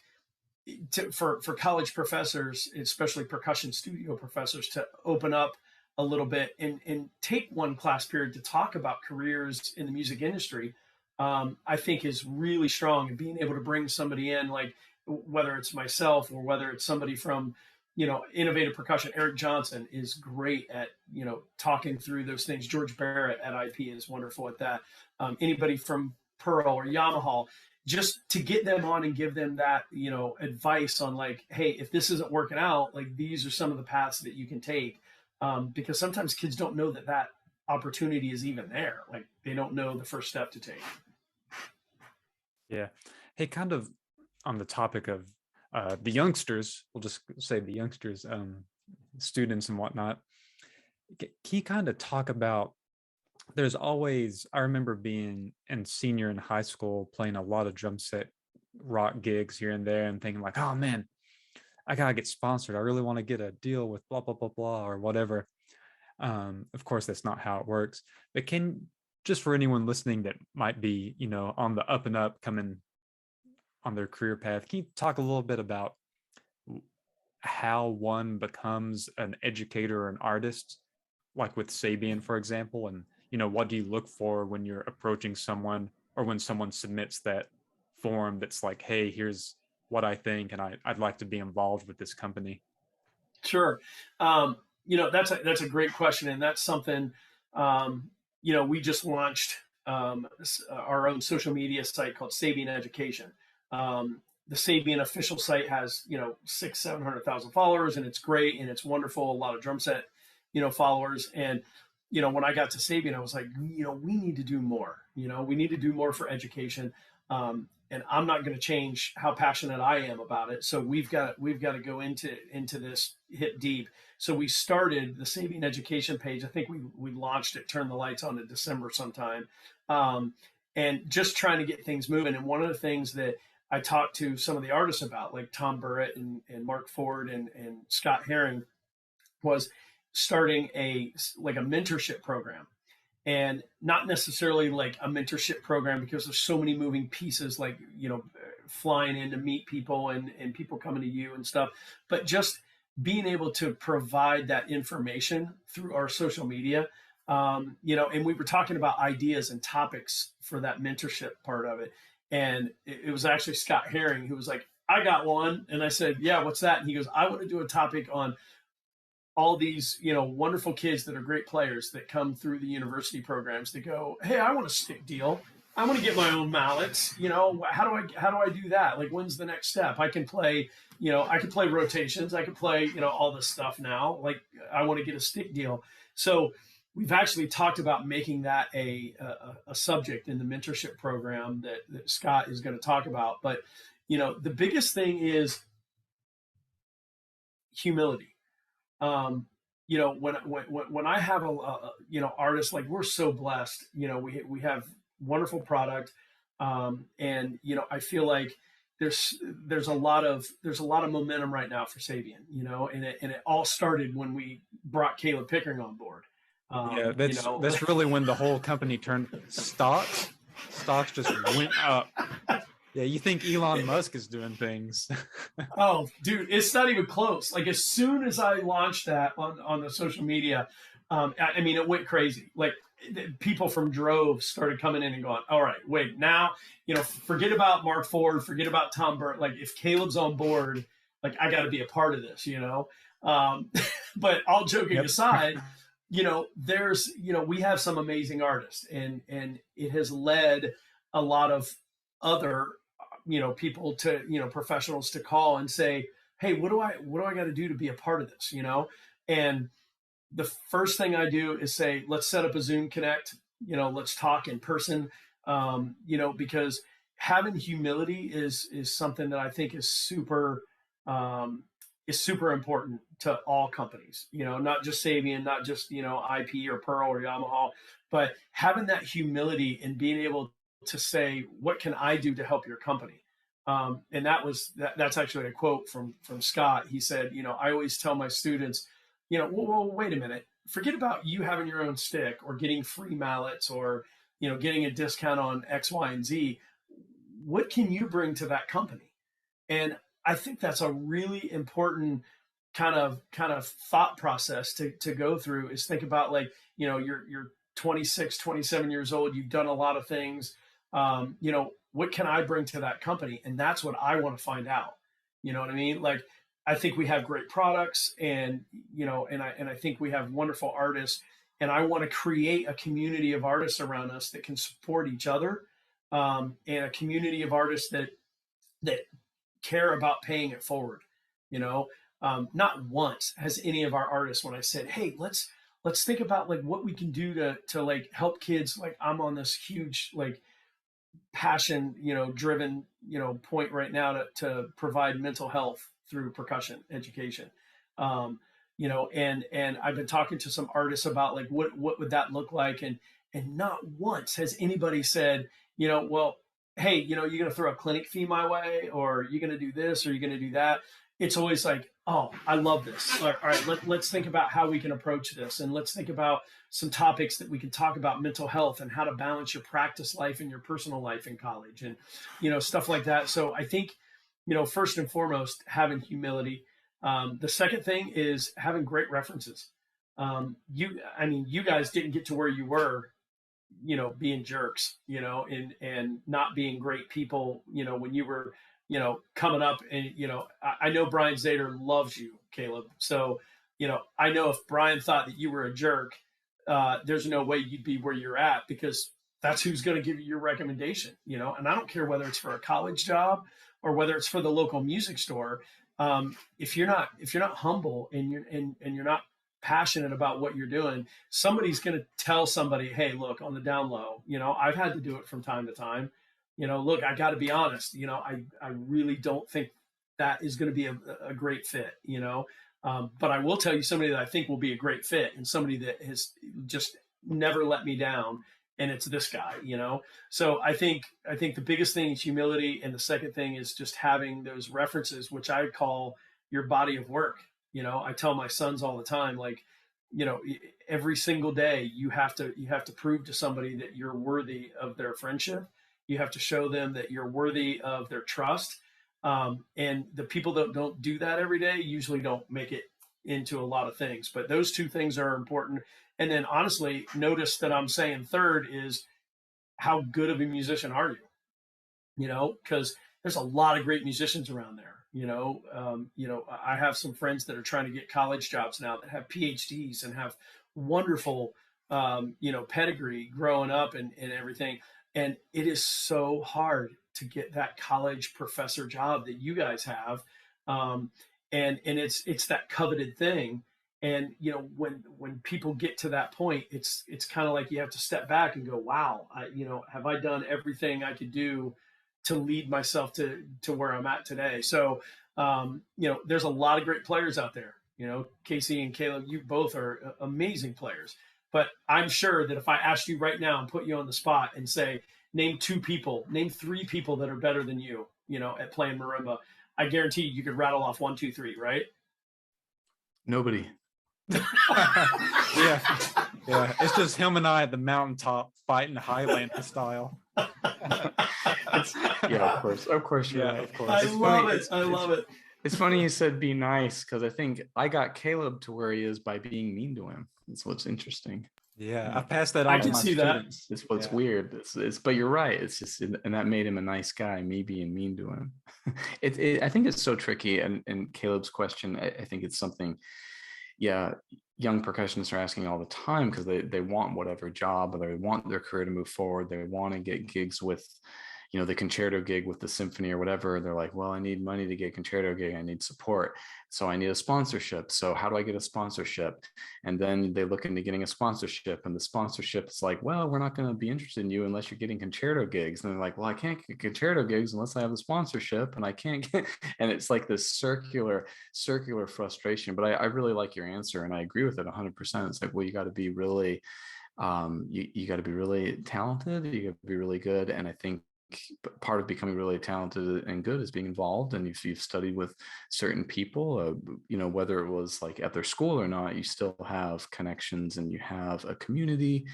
S3: for college professors, especially percussion studio professors, to open up a little bit and take one class period to talk about careers in the music industry, I think is really strong. And being able to bring somebody in, like, whether it's myself or whether it's somebody from, Innovative Percussion, Eric Johnson is great at, talking through those things. George Barrett at IP is wonderful at that. Anybody from Pearl or Yamaha, just to get them on and give them that, advice on, like, hey, if this isn't working out, like, these are some of the paths that you can take. Because sometimes kids don't know that opportunity is even there. Like they don't know the first step to take.
S1: Yeah. Hey, kind of on the topic of the youngsters, we'll just say the youngsters, students and whatnot. Can you kind of talk about, there's always, I remember being in senior in high school, playing a lot of drum set rock gigs here and there and thinking like, oh man, I gotta get sponsored. I really want to get a deal with blah, blah, blah, blah, or whatever. Of course, that's not how it works. But just for anyone listening that might be, on the up and up coming on their career path, can you talk a little bit about how one becomes an educator or an artist, like with Sabian, for example, and what do you look for when you're approaching someone or when someone submits that form that's like, hey, here's what I think and I'd like to be involved with this company?
S3: Sure. That's a great question, and that's something we just launched our own social media site called Sabian Education. The Sabian official site has 700,000 followers, and it's great and it's wonderful. A lot of drum set followers, and when I got to Sabian, I was like, we need to do more. We need to do more for education. And I'm not going to change how passionate I am about it. So we've got to go into this hip deep. So we started the Sabian Education page. I think we launched it, turned the lights on in December sometime, and just trying to get things moving. And one of the things that I talked to some of the artists about, like Tom Burrett and Mark Ford and Scott Herring, was starting a mentorship program. And not necessarily like a mentorship program because there's so many moving pieces, like, flying in to meet people and people coming to you and stuff, but just being able to provide that information through our social media. And we were talking about ideas and topics for that mentorship part of it. And it was actually Scott Herring who was like, I got one. And I said, yeah, what's that? And he goes, I want to do a topic on all these, wonderful kids that are great players that come through the university programs that go, hey, I want a stick deal. I want to get my own mallets. How do I do that? Like, when's the next step? I can play, I can play rotations. I can play, all this stuff now. Like, I want to get a stick deal. So we've actually talked about making that a subject in the mentorship program that Scott is going to talk about. But, the biggest thing is humility. When I have artists, like, we're so blessed, we have wonderful product. And I feel like there's a lot of momentum right now for Sabian, and it all started when we brought Caleb Pickering on board.
S1: Yeah, that's really when the whole company turned stocks just went up. Yeah, you think Elon Musk is doing things.
S3: Oh, dude, it's not even close. Like, as soon as I launched that on the social media, it went crazy. Like, people from droves started coming in and going, all right, wait, now, forget about Mark Ford, forget about Tom Burrett. Like, if Caleb's on board, like, I got to be a part of this, But all joking aside, there's, we have some amazing artists, and it has led a lot of other people to professionals to call and say, hey, what do I got to do to be a part of this? And the first thing I do is say, let's set up a Zoom connect, let's talk in person, because having humility is something that I think is super important to all companies, not just Sabian, not just, IP or Pearl or Yamaha, but having that humility and being able to say, what can I do to help your company? And that's actually a quote from Scott. He said, I always tell my students, well, wait a minute, forget about you having your own stick or getting free mallets or, getting a discount on X, Y, and Z. What can you bring to that company? And I think that's a really important kind of thought process to go through, is think about, like, you're 26, 27 years old. You've done a lot of things. What can I bring to that company? And that's what I want to find out. You know what I mean? Like, I think we have great products, and, I think we have wonderful artists, and I want to create a community of artists around us that can support each other. And a community of artists that care about paying it forward. Not once has any of our artists, when I said, hey, let's let's think about like what we can do to like help kids. Like I'm on this huge like passion, driven, point right now to provide mental health through percussion education. Um, and I've been talking to some artists about like what would that look like, and not once has anybody said, well, hey, you're going to throw a clinic fee my way, or you're going to do this, or you're going to do that. It's always like, oh, I love this. All right, let's think about how we can approach this, and let's think about some topics that we can talk about mental health and how to balance your practice life and your personal life in college, and stuff like that. So I think, first and foremost, having humility. The second thing is having great references. You guys didn't get to where you were, being jerks, and not being great people, when you were, coming up. And, I know Brian Zader loves you, Caleb. So, I know if Brian thought that you were a jerk, there's no way you'd be where you're at, because that's who's going to give you your recommendation, and I don't care whether it's for a college job or whether it's for the local music store. If you're not humble, and you're not passionate about what you're doing, somebody's going to tell somebody, hey, look, on the down low, I've had to do it from time to time. Look, I got to be honest, I really don't think that is going to be a great fit, but I will tell you somebody that I think will be a great fit, and somebody that has just never let me down. And it's this guy, So I think the biggest thing is humility, and the second thing is just having those references, which I call your body of work. I tell my sons all the time, like, every single day you have to prove to somebody that you're worthy of their friendship. You have to show them that you're worthy of their trust. And the people that don't do that every day usually don't make it into a lot of things. But those two things are important. And then honestly, notice that I'm saying third is, how good of a musician are you? Because there's a lot of great musicians around there. I have some friends that are trying to get college jobs now that have PhDs and have wonderful, pedigree growing up, and everything. And it is so hard to get that college professor job that you guys have. And it's that coveted thing. And when people get to that point, it's kind of like you have to step back and go, wow, have I done everything I could do to lead myself to where I'm at today? So there's a lot of great players out there. Casey and Caleb, you both are amazing players. But I'm sure that if I asked you right now and put you on the spot and say, name 3 people that are better than you, at playing marimba, I guarantee you could rattle off 1, 2, 3, right?
S2: Nobody.
S1: Yeah, it's just him and I at the mountaintop fighting Highlander style.
S2: Yeah, of course, you're right.
S1: Of course.
S3: I love it.
S2: It's funny you said be nice, because I think I got Caleb to where he is by being mean to him. That's what's interesting.
S1: Yeah, I passed that on
S3: I
S1: to
S3: can
S1: my
S3: see that.
S1: students.
S2: It's what's weird. But you're right. It's just, and that made him a nice guy, me being mean to him. I think it's so tricky. And Caleb's question, I think it's something, young percussionists are asking all the time, because they want whatever job, or they want their career to move forward. They want to get gigs with, the concerto gig with the symphony or whatever. They're like, well, I need money to get a concerto gig. I need support. So I need a sponsorship. So how do I get a sponsorship? And then they look into getting a sponsorship, and the sponsorship is like, well, we're not going to be interested in you unless you're getting concerto gigs. And they're like, well, I can't get concerto gigs unless I have a sponsorship, and I can't get, and it's like this circular frustration. But I really like your answer, and I agree with it 100%. It's like, well, you got to be really, you got to be really talented. You got to be really good. And I think part of becoming really talented and good is being involved, and you've studied with certain people, whether it was like at their school or not, you still have connections, and you have a community,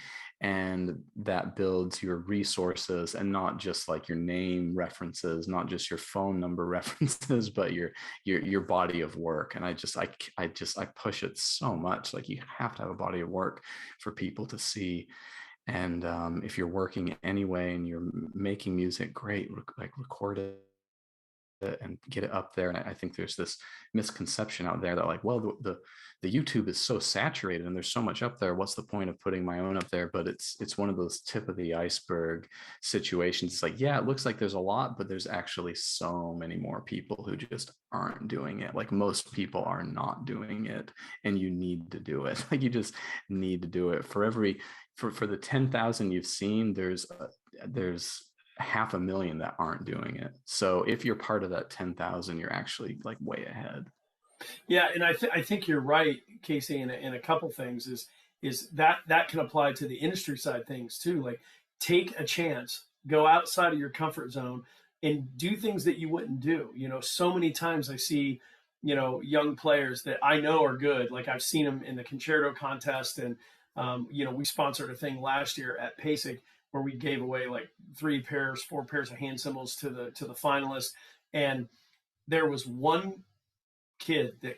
S2: and that builds your resources, and not just like your name references, not just your phone number references, but your body of work. And I push it so much, like you have to have a body of work for people to see. And if you're working anyway and you're making music, great, like record it, it and get it up there. And I think there's this misconception out there that like, well, the YouTube is so saturated and there's so much up there. What's the point of putting my own up there? But it's one of those tip of the iceberg situations. It's like, yeah, it looks like there's a lot, but there's actually so many more people who just aren't doing it. Like most people are not doing it, and you need to do it. Like you just need to do it. For the 10,000 you've seen, there's 500,000 that aren't doing it. So if you're part of that 10,000, you're actually like way ahead.
S3: Yeah, and I think you're right, Casey, in a couple things is that can apply to the industry side things too. Like take a chance, go outside of your comfort zone and do things that you wouldn't do. You know, so many times I see, you know, young players that I know are good. Like I've seen them in the concerto contest, and you know, we sponsored a thing last year at PASIC where we gave away like 4 pairs of hand cymbals to the finalists, and there was one kid that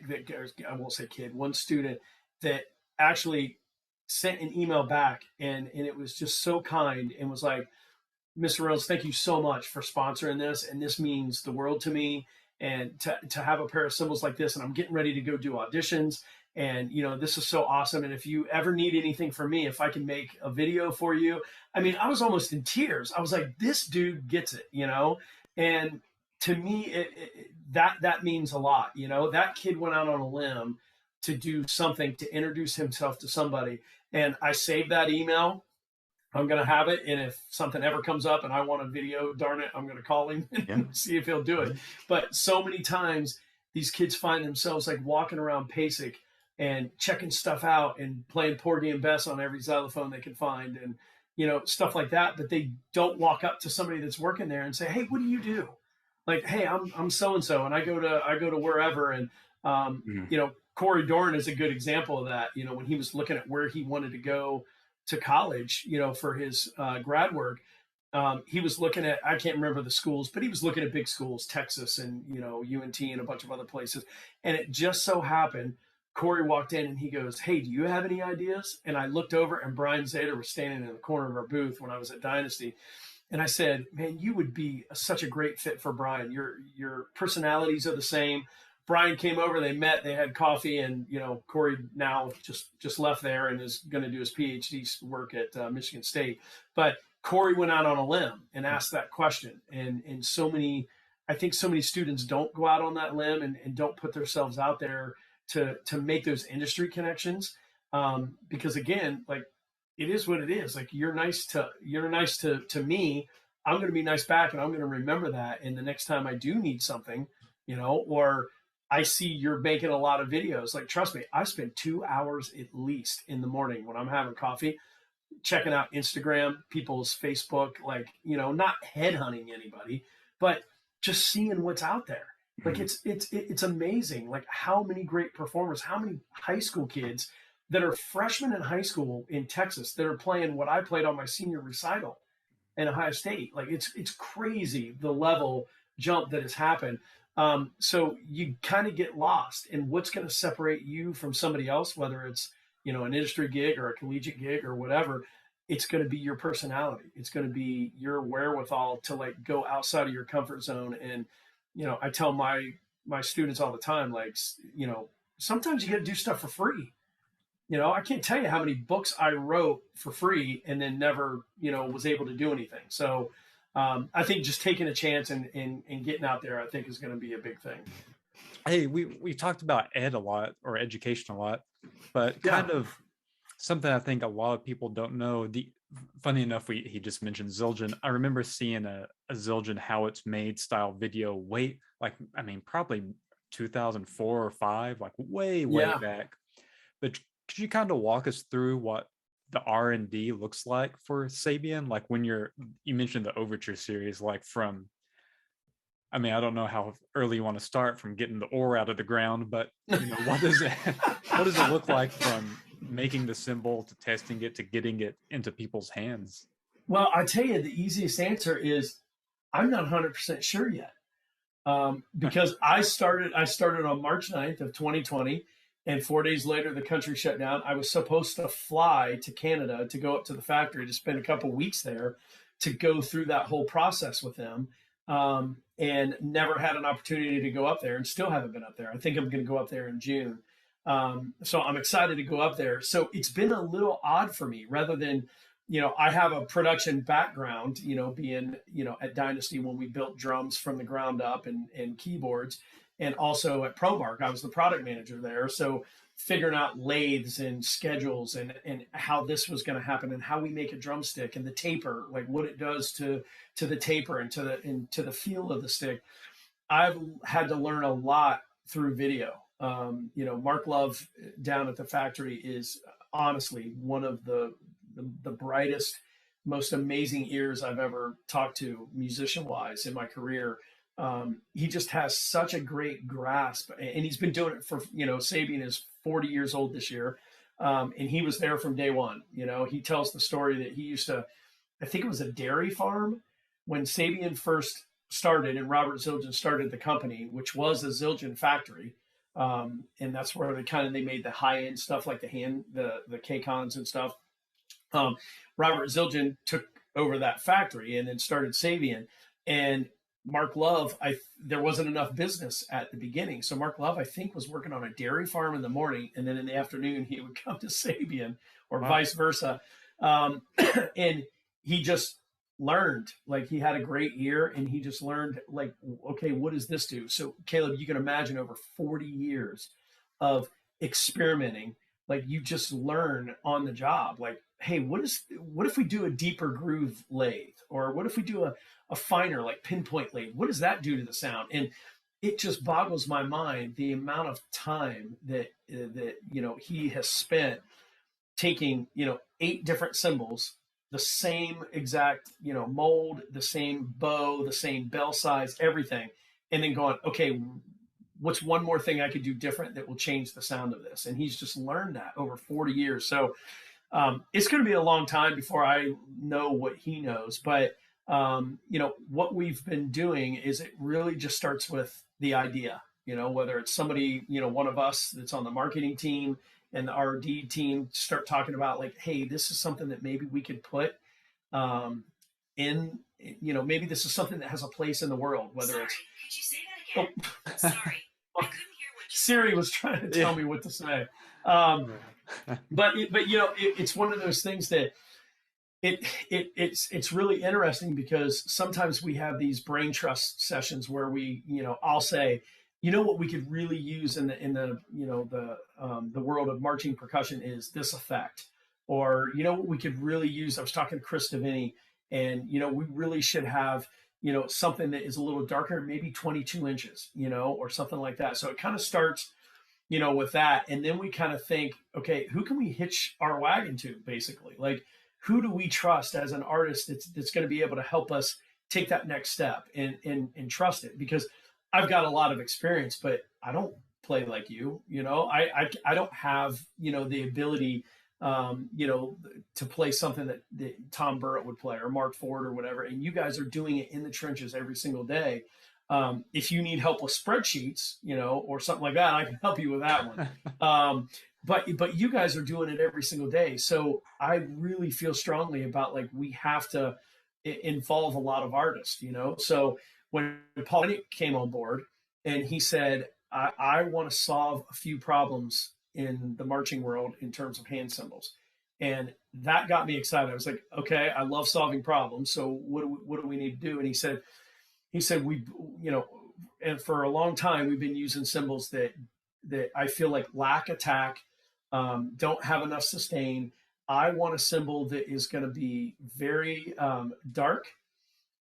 S3: I won't say kid, one student that actually sent an email back, and it was just so kind and was like, Mr. Reynolds, thank you so much for sponsoring this, and this means the world to me, and to have a pair of cymbals like this, and I'm getting ready to go do auditions, and you know, this is so awesome, and if you ever need anything from me, if I can make a video for you. I mean, I was almost in tears. I was like, this dude gets it, you know. And to me, that means a lot. You know, that kid went out on a limb to do something, to introduce himself to somebody, and I saved that email. I'm going to have it, and if something ever comes up and I want a video, darn it, I'm going to call him and see if he'll do it. But so many times these kids find themselves like walking around PASIC and checking stuff out and playing Porgy and Bess on every xylophone they can find, and you know, stuff like that. But they don't walk up to somebody that's working there and say, "Hey, what do you do?" Like, "Hey, I'm so and so, and I go to wherever." And you know, Corey Dorn is a good example of that. You know, when he was looking at where he wanted to go to college, you know, for his grad work, he was looking at, I can't remember the schools, but he was looking at big schools, Texas and, you know, UNT and a bunch of other places. And it just so happened, Corey walked in and he goes, "Hey, do you have any ideas?" And I looked over and Brian Zader was standing in the corner of our booth when I was at Dynasty. And I said, "Man, you would be such a great fit for Brian. Your personalities are the same." Brian came over, they met, they had coffee, and you know, Corey now just left there and is going to do his PhD work at Michigan State. But Corey went out on a limb and asked that question, and so many, I think so many students don't go out on that limb and don't put themselves out there to make those industry connections, because again, like it is what it is. Like you're nice to me, I'm going to be nice back, and I'm going to remember that. And the next time I do need something, you know, or I see you're making a lot of videos. Like, trust me, I spend 2 hours at least in the morning when I'm having coffee, checking out Instagram, people's Facebook, like, you know, not headhunting anybody, but just seeing what's out there. Like it's amazing. Like how many great performers, how many high school kids that are freshmen in high school in Texas that are playing what I played on my senior recital in Ohio State. Like it's crazy the level jump that has happened. So you kind of get lost in what's going to separate you from somebody else, whether it's, you know, an industry gig or a collegiate gig or whatever. It's going to be your personality. It's going to be your wherewithal to like go outside of your comfort zone. And, you know, I tell my students all the time, like, you know, sometimes you got to do stuff for free. You know, I can't tell you how many books I wrote for free and then never, you know, was able to do anything. So, I think just taking a chance and getting out there, I think is going to be a big thing.
S1: Hey, we talked about ed a lot, or education a lot, but kind of something I think a lot of people don't know. Funny enough, he just mentioned Zildjian. I remember seeing a Zildjian How It's Made style video probably 2004 or 5, like way back. But could you kind of walk us through what the R&D looks like for Sabian? Like when you mentioned the Overture series, like from, I mean, I don't know how early you want to start from getting the ore out of the ground, but you know, what does it look like from making the cymbal to testing it to getting it into people's hands?
S3: Well, I tell you, the easiest answer is I'm not 100% sure yet, because I started on March 9th of 2020. And 4 days later, the country shut down. I was supposed to fly to Canada to go up to the factory to spend a couple weeks there to go through that whole process with them. and never had an opportunity to go up there, and still haven't been up there. I think I'm going to go up there in June. So I'm excited to go up there. So it's been a little odd for me, rather than, I have a production background, being, at Dynasty when we built drums from the ground up, and keyboards, and also at ProMark, I was the product manager there. So figuring out lathes and schedules, and how this was going to happen, and how we make a drumstick, and the taper, like what it does to the taper and to the feel of the stick. I've had to learn a lot through video. Mark Love down at the factory is honestly one of the brightest, most amazing ears I've ever talked to musician wise in my career. He just has such a great grasp, and he's been doing it for, Sabian is 40 years old this year. And he was there from day one. He tells the story that he used to, I think it was a dairy farm when Sabian first started, and Robert Zildjian started the company, which was a Zildjian factory. And that's where they made the high end stuff, like the K-Cons and stuff. Robert Zildjian took over that factory and then started Sabian. And Mark Love, there wasn't enough business at the beginning. So Mark Love, I think, was working on a dairy farm in the morning, and then in the afternoon he would come to Sabian, or vice versa. And he just learned, like, he had a great ear, and he just learned, like, okay, what does this do? So Caleb, you can imagine over 40 years of experimenting, like, you just learn on the job, like, hey, what if we do a deeper groove lathe, or what if we do a finer, like, pinpoint lathe? What does that do to the sound? And it just boggles my mind the amount of time that he has spent taking 8 different cymbals, the same exact mold, the same bow, the same bell size, everything, and then going, okay, what's one more thing I could do different that will change the sound of this? And he's just learned that over 40 years. So it's going to be a long time before I know what he knows. But, what we've been doing is, it really just starts with the idea, whether it's somebody, one of us that's on the marketing team and the R&D team, start talking about, like, hey, this is something that maybe we could put in, maybe this is something that has a place in the world, whether
S4: Sorry,
S3: it's.
S4: could you say that again? Sorry, I couldn't hear what you
S3: Siri was trying to tell me what to say. But it's one of those things that it's really interesting, because sometimes we have these brain trust sessions where we, I'll say, what we could really use in the world of marching percussion is this effect, or what we could really use. I was talking to Chris Davini, and we really should have something that is a little darker, maybe 22 inches, or something like that. So it kind of starts with that, and then we kind of think, okay, who can we hitch our wagon to, basically? Like, who do we trust as an artist that's going to be able to help us take that next step and trust it? Because I've got a lot of experience, but I don't play like you. I don't have the ability to play something that Tom Burrett would play, or Mark Ford, or whatever. And you guys are doing it in the trenches every single day. If you need help with spreadsheets, or something like that, I can help you with that one. But you guys are doing it every single day. So I really feel strongly about, like, we have to involve a lot of artists, So when Paul came on board, and he said, I want to solve a few problems in the marching world in terms of hand cymbals. And that got me excited. I was like, okay, I love solving problems. So what do we need to do? And he said, we, and for a long time, we've been using cymbals that I feel like lack attack, don't have enough sustain. I want a cymbal that is going to be very dark.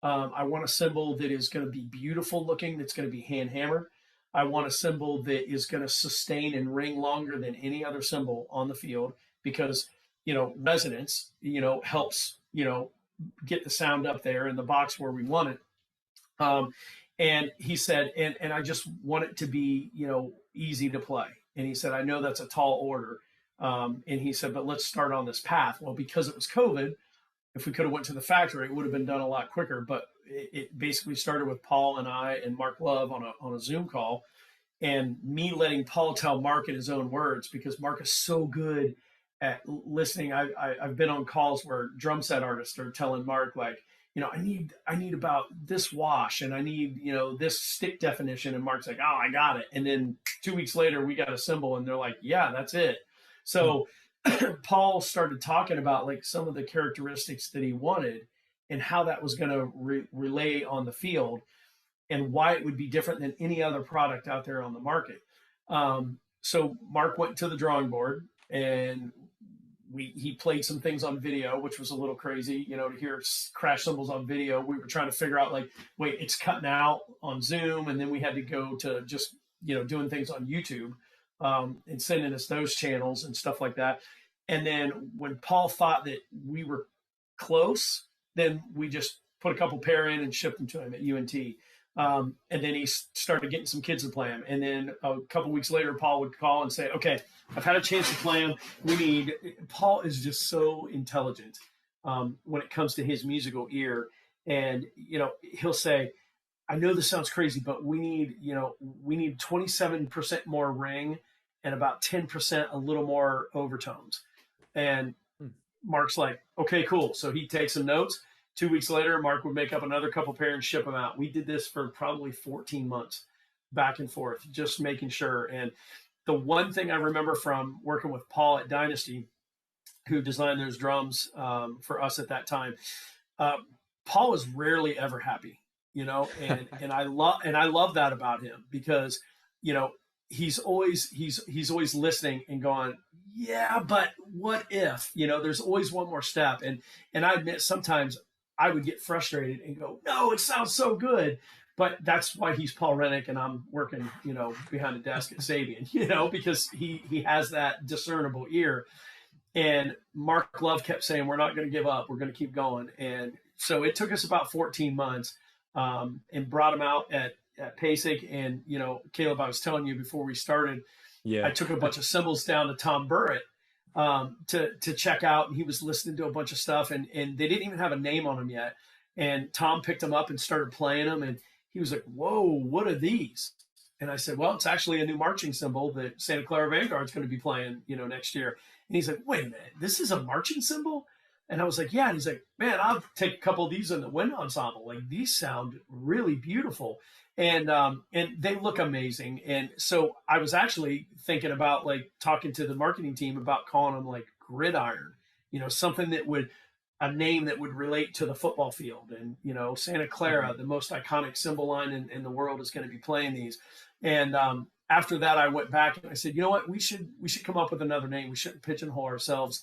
S3: I want a cymbal that is going to be beautiful looking, that's going to be hand hammered. I want a cymbal that is going to sustain and ring longer than any other cymbal on the field, because, resonance, helps, get the sound up there in the box where we want it. And he said, and I just want it to be, easy to play. And he said, I know that's a tall order. And he said, but let's start on this path. Well, because it was COVID, if we could have went to the factory, it would have been done a lot quicker. But it basically started with Paul and I and Mark Love on a Zoom call, and me letting Paul tell Mark in his own words, because Mark is so good at listening. I've been on calls where drum set artists are telling Mark, like, I need about this wash, and I need, this stick definition. And Mark's like, oh, I got it. And then 2 weeks later, we got a cymbal, and they're like, yeah, that's it. So Paul started talking about like some of the characteristics that he wanted and how that was going to relay on the field, and why it would be different than any other product out there on the market. So Mark went to the drawing board, and he played some things on video, which was a little crazy, to hear crash cymbals on video. We were trying to figure out like, wait, it's cutting out on Zoom. And then we had to go to just, doing things on YouTube, and sending us those channels and stuff like that. And then when Paul thought that we were close, then we just put a couple pair in and shipped them to him at UNT. And then he started getting some kids to play him. And then a couple weeks later, Paul would call and say, okay, I've had a chance to play him. Paul is just so intelligent when it comes to his musical ear. And, he'll say, I know this sounds crazy, but we need 27% more ring and about 10% a little more overtones. And Mark's like, okay, cool. So he takes some notes. 2 weeks later, Mark would make up another couple pair and ship them out. We did this for probably 14 months, back and forth, just making sure. And the one thing I remember from working with Paul at Dynasty, who designed those drums for us at that time, Paul was rarely ever happy, and I love that about him, because he's always listening and going, yeah, but what if, there's always one more step. And I admit sometimes I would get frustrated and go, no, it sounds so good. But that's why he's Paul Rennick and I'm working, behind a desk at Sabian, because he has that discernible ear. And Mark Love kept saying, we're not going to give up. We're going to keep going. And so it took us about 14 months and brought him out at PASIC. And, Caleb, I was telling you before we started, I took a bunch of cymbals down to Tom Burrett to check out. And he was listening to a bunch of stuff, and they didn't even have a name on them yet. And Tom picked them up and started playing them. And he was like, whoa, what are these? And I said, well, it's actually a new marching cymbal that Santa Clara Vanguard's going to be playing, next year. And he's like, wait a minute, this is a marching cymbal? And I was like, yeah. And he's like, man, I'll take a couple of these in the wind ensemble. Like, these sound really beautiful. And they look amazing. And so I was actually thinking about like talking to the marketing team about calling them like Gridiron, something that would, a name that would relate to the football field. And, Santa Clara, the most iconic cymbal line in the world, is going to be playing these. And after that, I went back and I said, you know what, we should come up with another name. We shouldn't pigeonhole ourselves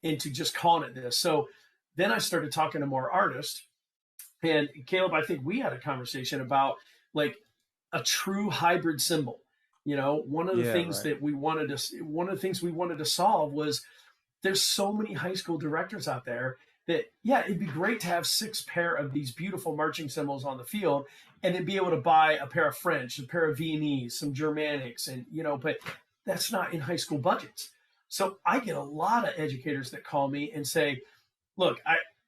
S3: into just calling it this. So then I started talking to more artists. And Caleb, I think we had a conversation about like a true hybrid cymbal. One of the things that we wanted to solve was, there's so many high school directors out there that, it'd be great to have 6 pair of these beautiful marching cymbals on the field, and then be able to buy a pair of French, a pair of Viennese, some Germanics, and, but that's not in high school budgets. So I get a lot of educators that call me and say, look,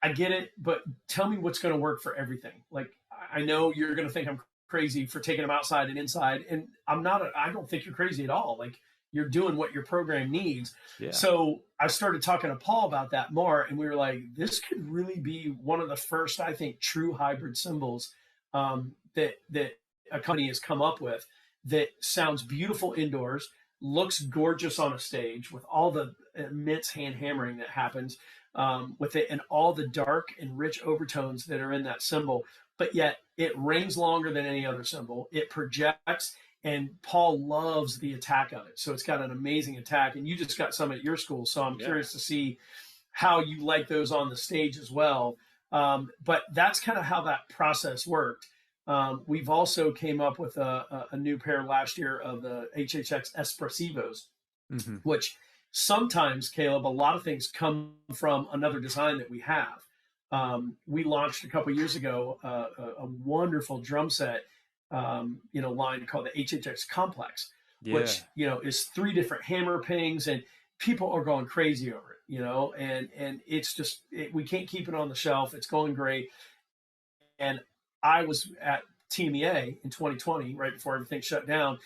S3: I get it, but tell me what's going to work for everything. Like, I know you're going to think I'm crazy for taking them outside and inside, and I don't think you're crazy at all. Like, you're doing what your program needs. Yeah. So I started talking to Paul about that more, and we were like, this could really be one of the first, I think, true hybrid cymbals that a company has come up with, that sounds beautiful indoors, looks gorgeous on a stage with all the immense hand hammering that happens with it, and all the dark and rich overtones that are in that cymbal. But yet it rings longer than any other cymbal. It projects. And Paul loves the attack of it. So it's got an amazing attack. And you just got some at your school. So I'm curious to see how you like those on the stage as well. But that's kind of how that process worked. We've also came up with a new pair last year of the HHX Espressivos, which sometimes, Caleb, a lot of things come from another design that we have. We launched a couple years ago a wonderful drum set line called the HHX Complex, which, is 3 different hammer pings, and people are going crazy over it, and it's just, we can't keep it on the shelf. It's going great. And I was at TMEA in 2020, right before everything shut down,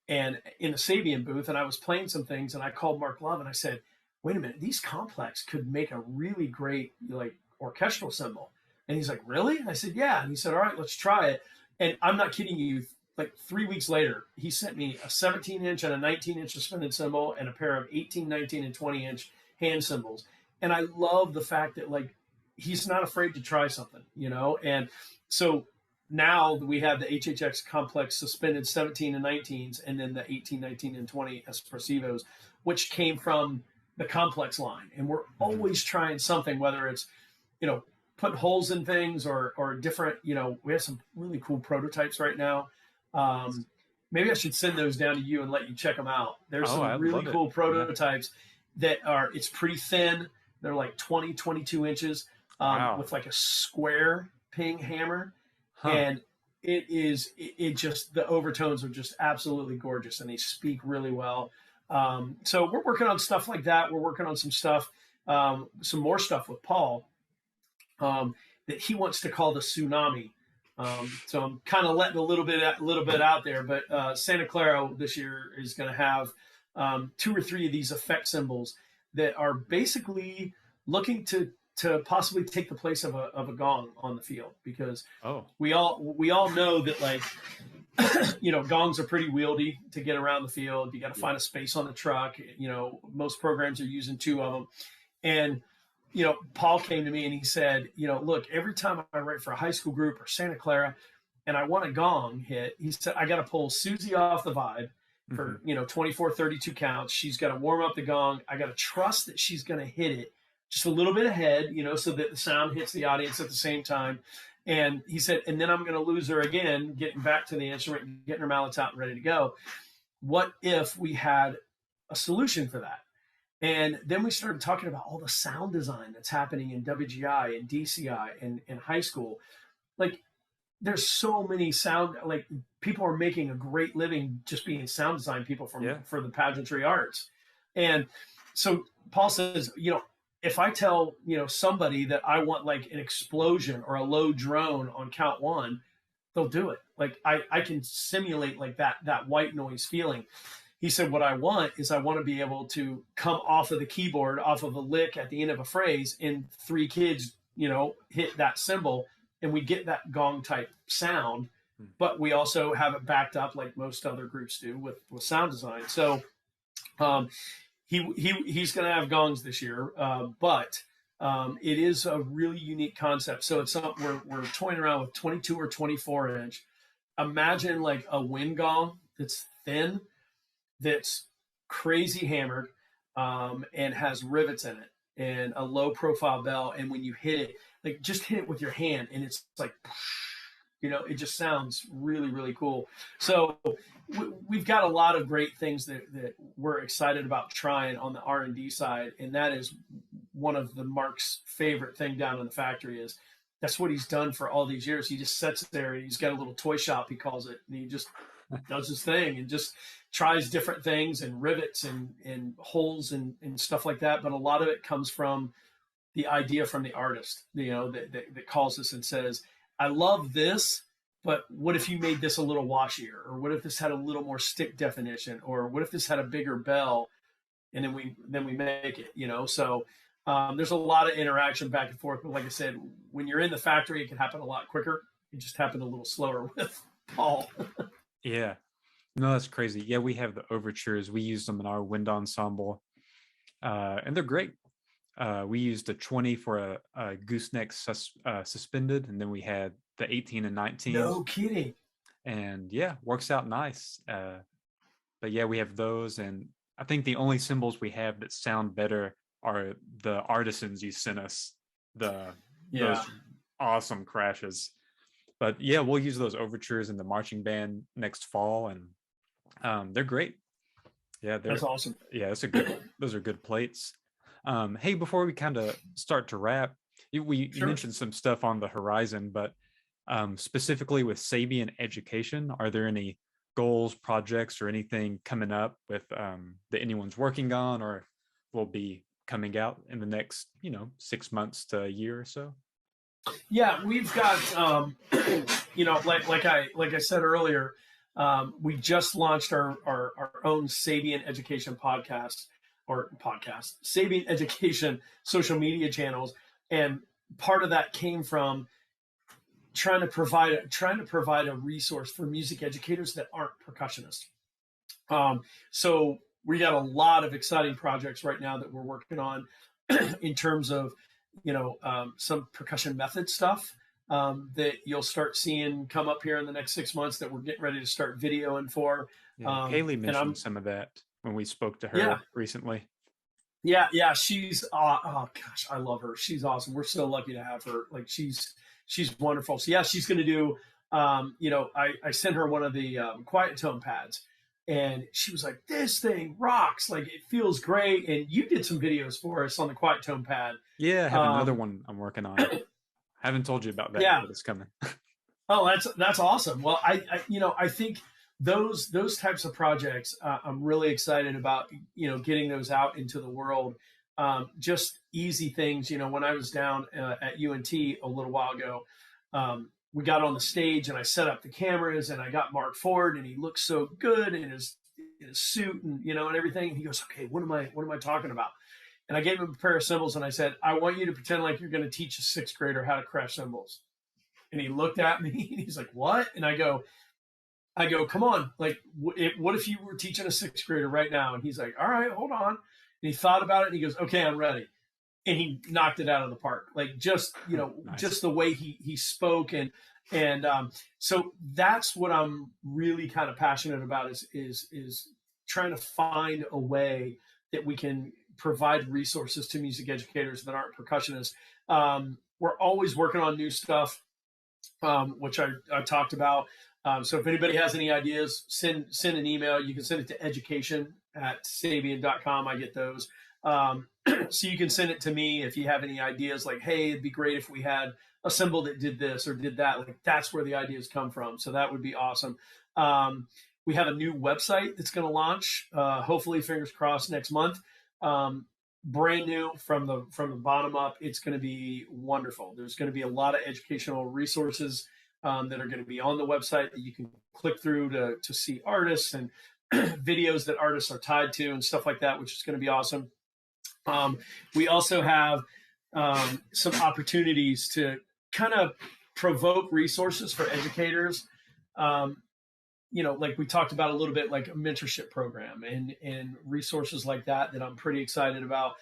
S3: and in the Sabian booth, and I was playing some things, and I called Mark Love and I said, wait a minute, these Complex could make a really great, like, orchestral cymbal. And he's like, really? And I said, yeah. And he said, all right, let's try it. And I'm not kidding you. Like 3 weeks later, he sent me a 17-inch and a 19-inch suspended cymbal and a pair of 18, 19, and 20-inch hand cymbals. And I love the fact that like he's not afraid to try something, you know? And so now we have the HHX complex suspended 17 and 19s, and then the 18, 19, and 20 espressivos, which came from the complex line. And we're always trying something, whether it's, you know, putting holes in things or different, you know, we have some really cool prototypes right now. Maybe I should send those down to you and let you check them out. There's some really cool prototypes that are, it's pretty thin. They're like 20, 22 inches with like a square ping hammer. And it just, the overtones are just absolutely gorgeous and they speak really well. So we're working on stuff like that. We're working on some stuff, some more stuff with Paul that he wants to call the tsunami. So I'm kind of letting a little bit out there, but Santa Clara this year is going to have 2 or 3 of these effect cymbals that are basically looking to possibly take the place of a gong on the field, because we all know that, like, you know, gongs are pretty wieldy to get around the field. You got to find a space on the truck. You know, most programs are using 2 of them. And, you know, Paul came to me and he said, you know, look, every time I write for a high school group or Santa Clara and I want a gong hit, he said, I got to pull Susie off the vibe for, you know, 24, 32 counts. She's got to warm up the gong. I got to trust that she's going to hit it just a little bit ahead, you know, so that the sound hits the audience at the same time. And he said, and then I'm going to lose her again, getting back to the instrument, getting her mallets out and ready to go. What if we had a solution for that? And then we started talking about all the sound design that's happening in WGI and DCI and in high school. Like, there's so many sound, like, people are making a great living just being sound design people for the pageantry arts. And so Paul says, you know, if I tell, you know, somebody that I want like an explosion or a low drone on count 1, they'll do it. Like I can simulate like that white noise feeling. He said, what I want is I want to be able to come off of the keyboard, off of a lick at the end of a phrase, and 3 kids, you know, hit that cymbal and we get that gong type sound, but we also have it backed up like most other groups do with sound design. So, he's going to have gongs this year, but it is a really unique concept. So it's something we're toying around with 22 or 24 inch. Imagine like a wind gong that's thin, that's crazy hammered, and has rivets in it and a low profile bell. And when you hit it, like just hit it with your hand and it's like, you know, it just sounds really, really cool. So we've got a lot of great things that we're excited about trying on the R&D side. And that is one of the Mark's favorite thing down in the factory is that's what he's done for all these years. He just sits there and he's got a little toy shop, he calls it, and he just does his thing and just tries different things and rivets and holes and stuff like that. But a lot of it comes from the idea from the artist, you know, that calls us and says, I love this, but what if you made this a little washier? Or what if this had a little more stick definition? Or what if this had a bigger bell? And then we make it, you know? So there's a lot of interaction back and forth. But like I said, when you're in the factory, it can happen a lot quicker. It just happened a little slower with Paul.
S1: Yeah. No, that's crazy. Yeah, we have the overtures. We use them in our wind ensemble. And they're great. We used a 20 for a gooseneck suspended, and then we had the 18 and 19.
S3: No kidding.
S1: And yeah, works out nice. But yeah, we have those, and I think the only cymbals we have that sound better are the artisans you sent us. Those awesome crashes. But yeah, we'll use those overtures in the marching band next fall, and they're great. Yeah,
S3: that's awesome.
S1: Yeah, those are good plates. Hey, before we kind of start to wrap, you mentioned some stuff on the horizon, but specifically with Sabian Education, are there any goals, projects, or anything coming up with that anyone's working on or will be coming out in the next, 6 months to a year or so?
S3: Yeah, we've got, like I said earlier, we just launched our own Sabian Education podcast, Sabian Education social media channels. And part of that came from trying to provide a resource for music educators that aren't percussionists. So we got a lot of exciting projects right now that we're working on in terms of, some percussion method stuff that you'll start seeing come up here in the next 6 months that we're getting ready to start videoing for.
S1: Yeah, Haley mentioned some of that when we spoke to her recently.
S3: Yeah, she's oh gosh, I love her. She's awesome. We're so lucky to have her. Like she's wonderful. So yeah, she's going to do. I sent her one of the quiet tone pads, and she was like, "This thing rocks! Like it feels great." And you did some videos for us on the quiet tone pad.
S1: Yeah, I have another one I'm working on. I haven't told you about that, but it's coming.
S3: Oh, that's awesome. Well, I think those types of projects, I'm really excited about, getting those out into the world. Just easy things. When I was down at UNT a little while ago, we got on the stage and I set up the cameras and I got Mark Ford and he looked so good in his suit and, and everything. And he goes, "Okay, what am I talking about?" And I gave him a pair of cymbals and I said, "I want you to pretend like you're going to teach a sixth grader how to crash cymbals." And he looked at me and he's like, "What?" And I go, "Come on. Like, what if you were teaching a sixth grader right now?" And he's like, "All right, hold on." And he thought about it and he goes, "Okay, I'm ready." And he knocked it out of the park. Like just,
S1: Nice.
S3: Just the way he spoke. And so that's what I'm really kind of passionate about is trying to find a way that we can provide resources to music educators that aren't percussionists. We're always working on new stuff, which I talked about. So if anybody has any ideas, send an email. You can send it to education@sabian.com. I get those. So you can send it to me if you have any ideas like, "Hey, it'd be great if we had a cymbal that did this or did that." Like that's where the ideas come from. So that would be awesome. We have a new website that's going to launch, hopefully, fingers crossed, next month. Brand new from the bottom up. It's going to be wonderful. There's going to be a lot of educational resources that are going to be on the website that you can click through to see artists and videos that artists are tied to and stuff like that, which is going to be awesome. We also have some opportunities to kind of provoke resources for educators. Like we talked about a little bit, like a mentorship program and resources like that I'm pretty excited about.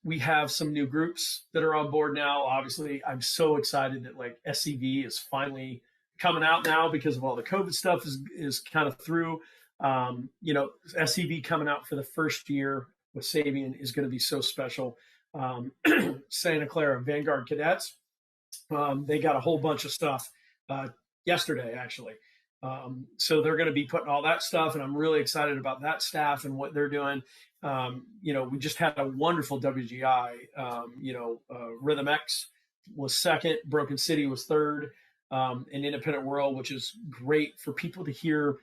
S3: We have some new groups that are on board now. Obviously, I'm so excited that like SCV is finally coming out now because of all the COVID stuff is kind of through. SCV coming out for the first year with Sabian is going to be so special. Santa Clara Vanguard Cadets, they got a whole bunch of stuff yesterday, actually. So they're going to be putting all that stuff, and I'm really excited about that staff and what they're doing. We just had a wonderful WGI. Rhythm X was second, Broken City was third, and Independent World, which is great for people to hear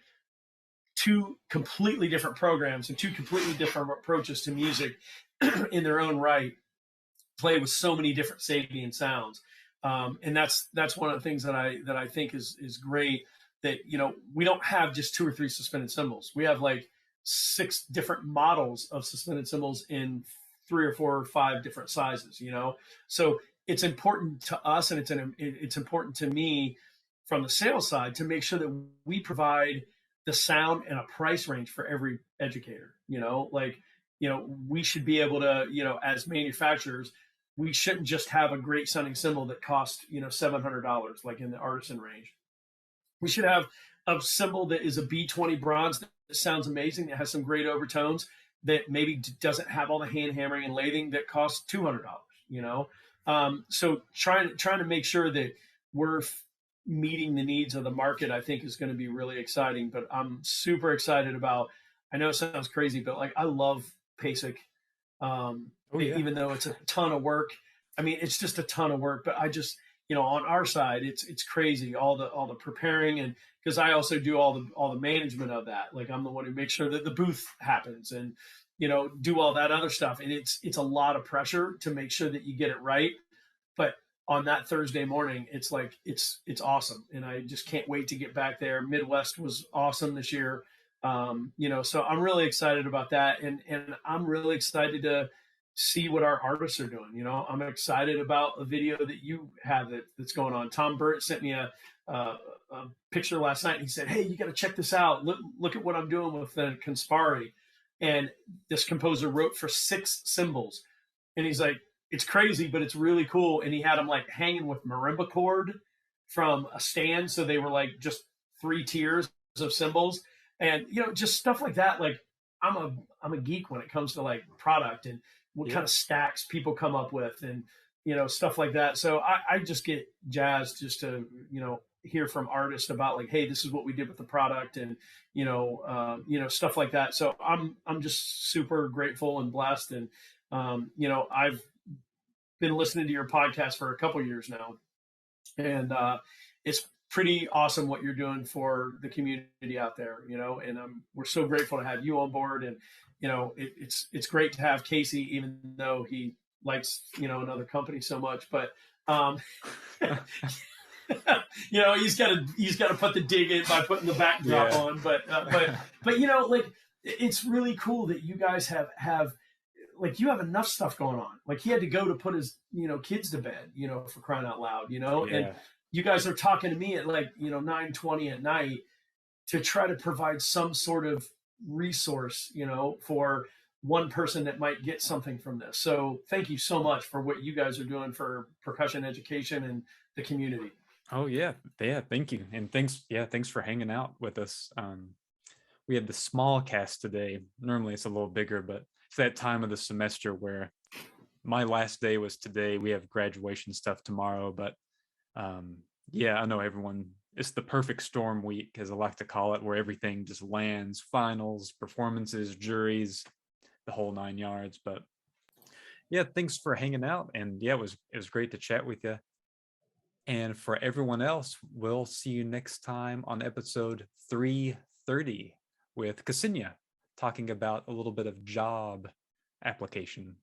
S3: two completely different programs and two completely different approaches to music in their own right, play with so many different Sabian sounds. And that's one of the things that I think is great, that, we don't have just 2 or 3 suspended cymbals. We have like 6 different models of suspended cymbals in 3 or 4 or 5 different sizes, So it's important to us, and it's important to me from the sales side to make sure that we provide the sound and a price range for every educator. We should be able to, as manufacturers, we shouldn't just have a great sounding cymbal that costs, $700, like in the artisan range. We should have a cymbal that is a B20 bronze that sounds amazing, that has some great overtones, that maybe doesn't have all the hand hammering and lathing, that costs $200. So trying to make sure that we're meeting the needs of the market, I think, is going to be really exciting. But I'm super excited about. I know it sounds crazy, but like I love PASIC, even though it's a ton of work. I mean, it's just a ton of work. But I just, on our side, it's crazy, all the preparing, and because I also do all the management of that. Like I'm the one who makes sure that the booth happens and do all that other stuff. And it's a lot of pressure to make sure that you get it right. But on that Thursday morning, it's like it's awesome, and I just can't wait to get back there. Midwest was awesome this year, so I'm really excited about that, and I'm really excited see what our artists are doing. You know, I'm excited about a video that you have that's going on. Tom Burt sent me a picture last night, and he said, "Hey, you got to check this out. Look at what I'm doing with the Conspari." And this composer wrote for 6 cymbals, and he's like, "It's crazy, but it's really cool." And he had them like hanging with marimba cord from a stand, so they were like just 3 tiers of cymbals, and you know, just stuff like that. Like, I'm a geek when it comes to like product and what kind of stacks people come up with, and you know, stuff like that. So I just get jazzed just to, you know, hear from artists about like, hey, this is what we did with the product, and you know, stuff like that. So I'm just super grateful and blessed, and you know, I've been listening to your podcast for a couple years now, and it's pretty awesome what you're doing for the community out there, you know, and we're so grateful to have you on board. And you know, it's great to have Casey, even though he likes, you know, another company so much, but you know, he's got to put the dig in by putting the backdrop on, but you know, like, it's really cool that you guys have like, you have enough stuff going on. Like, he had to go to put his, you know, kids to bed, you know, for crying out loud, you know. And you guys are talking to me at like, you know, 9:20 at night to try to provide some sort of resource, you know, for one person that might get something from this. So thank you so much for what you guys are doing for percussion education and the community.
S1: Oh yeah, thank you, and thanks for hanging out with us. We had the small cast today. Normally it's a little bigger, but it's that time of the semester where my last day was today. We have graduation stuff tomorrow, but yeah, I know everyone, it's the perfect storm week, as I like to call it, where everything just lands: finals, performances, juries, the whole 9 yards. But yeah, thanks for hanging out, and yeah, it was great to chat with you. And for everyone else, we'll see you next time on episode 330 with Ksenia, talking about a little bit of job application.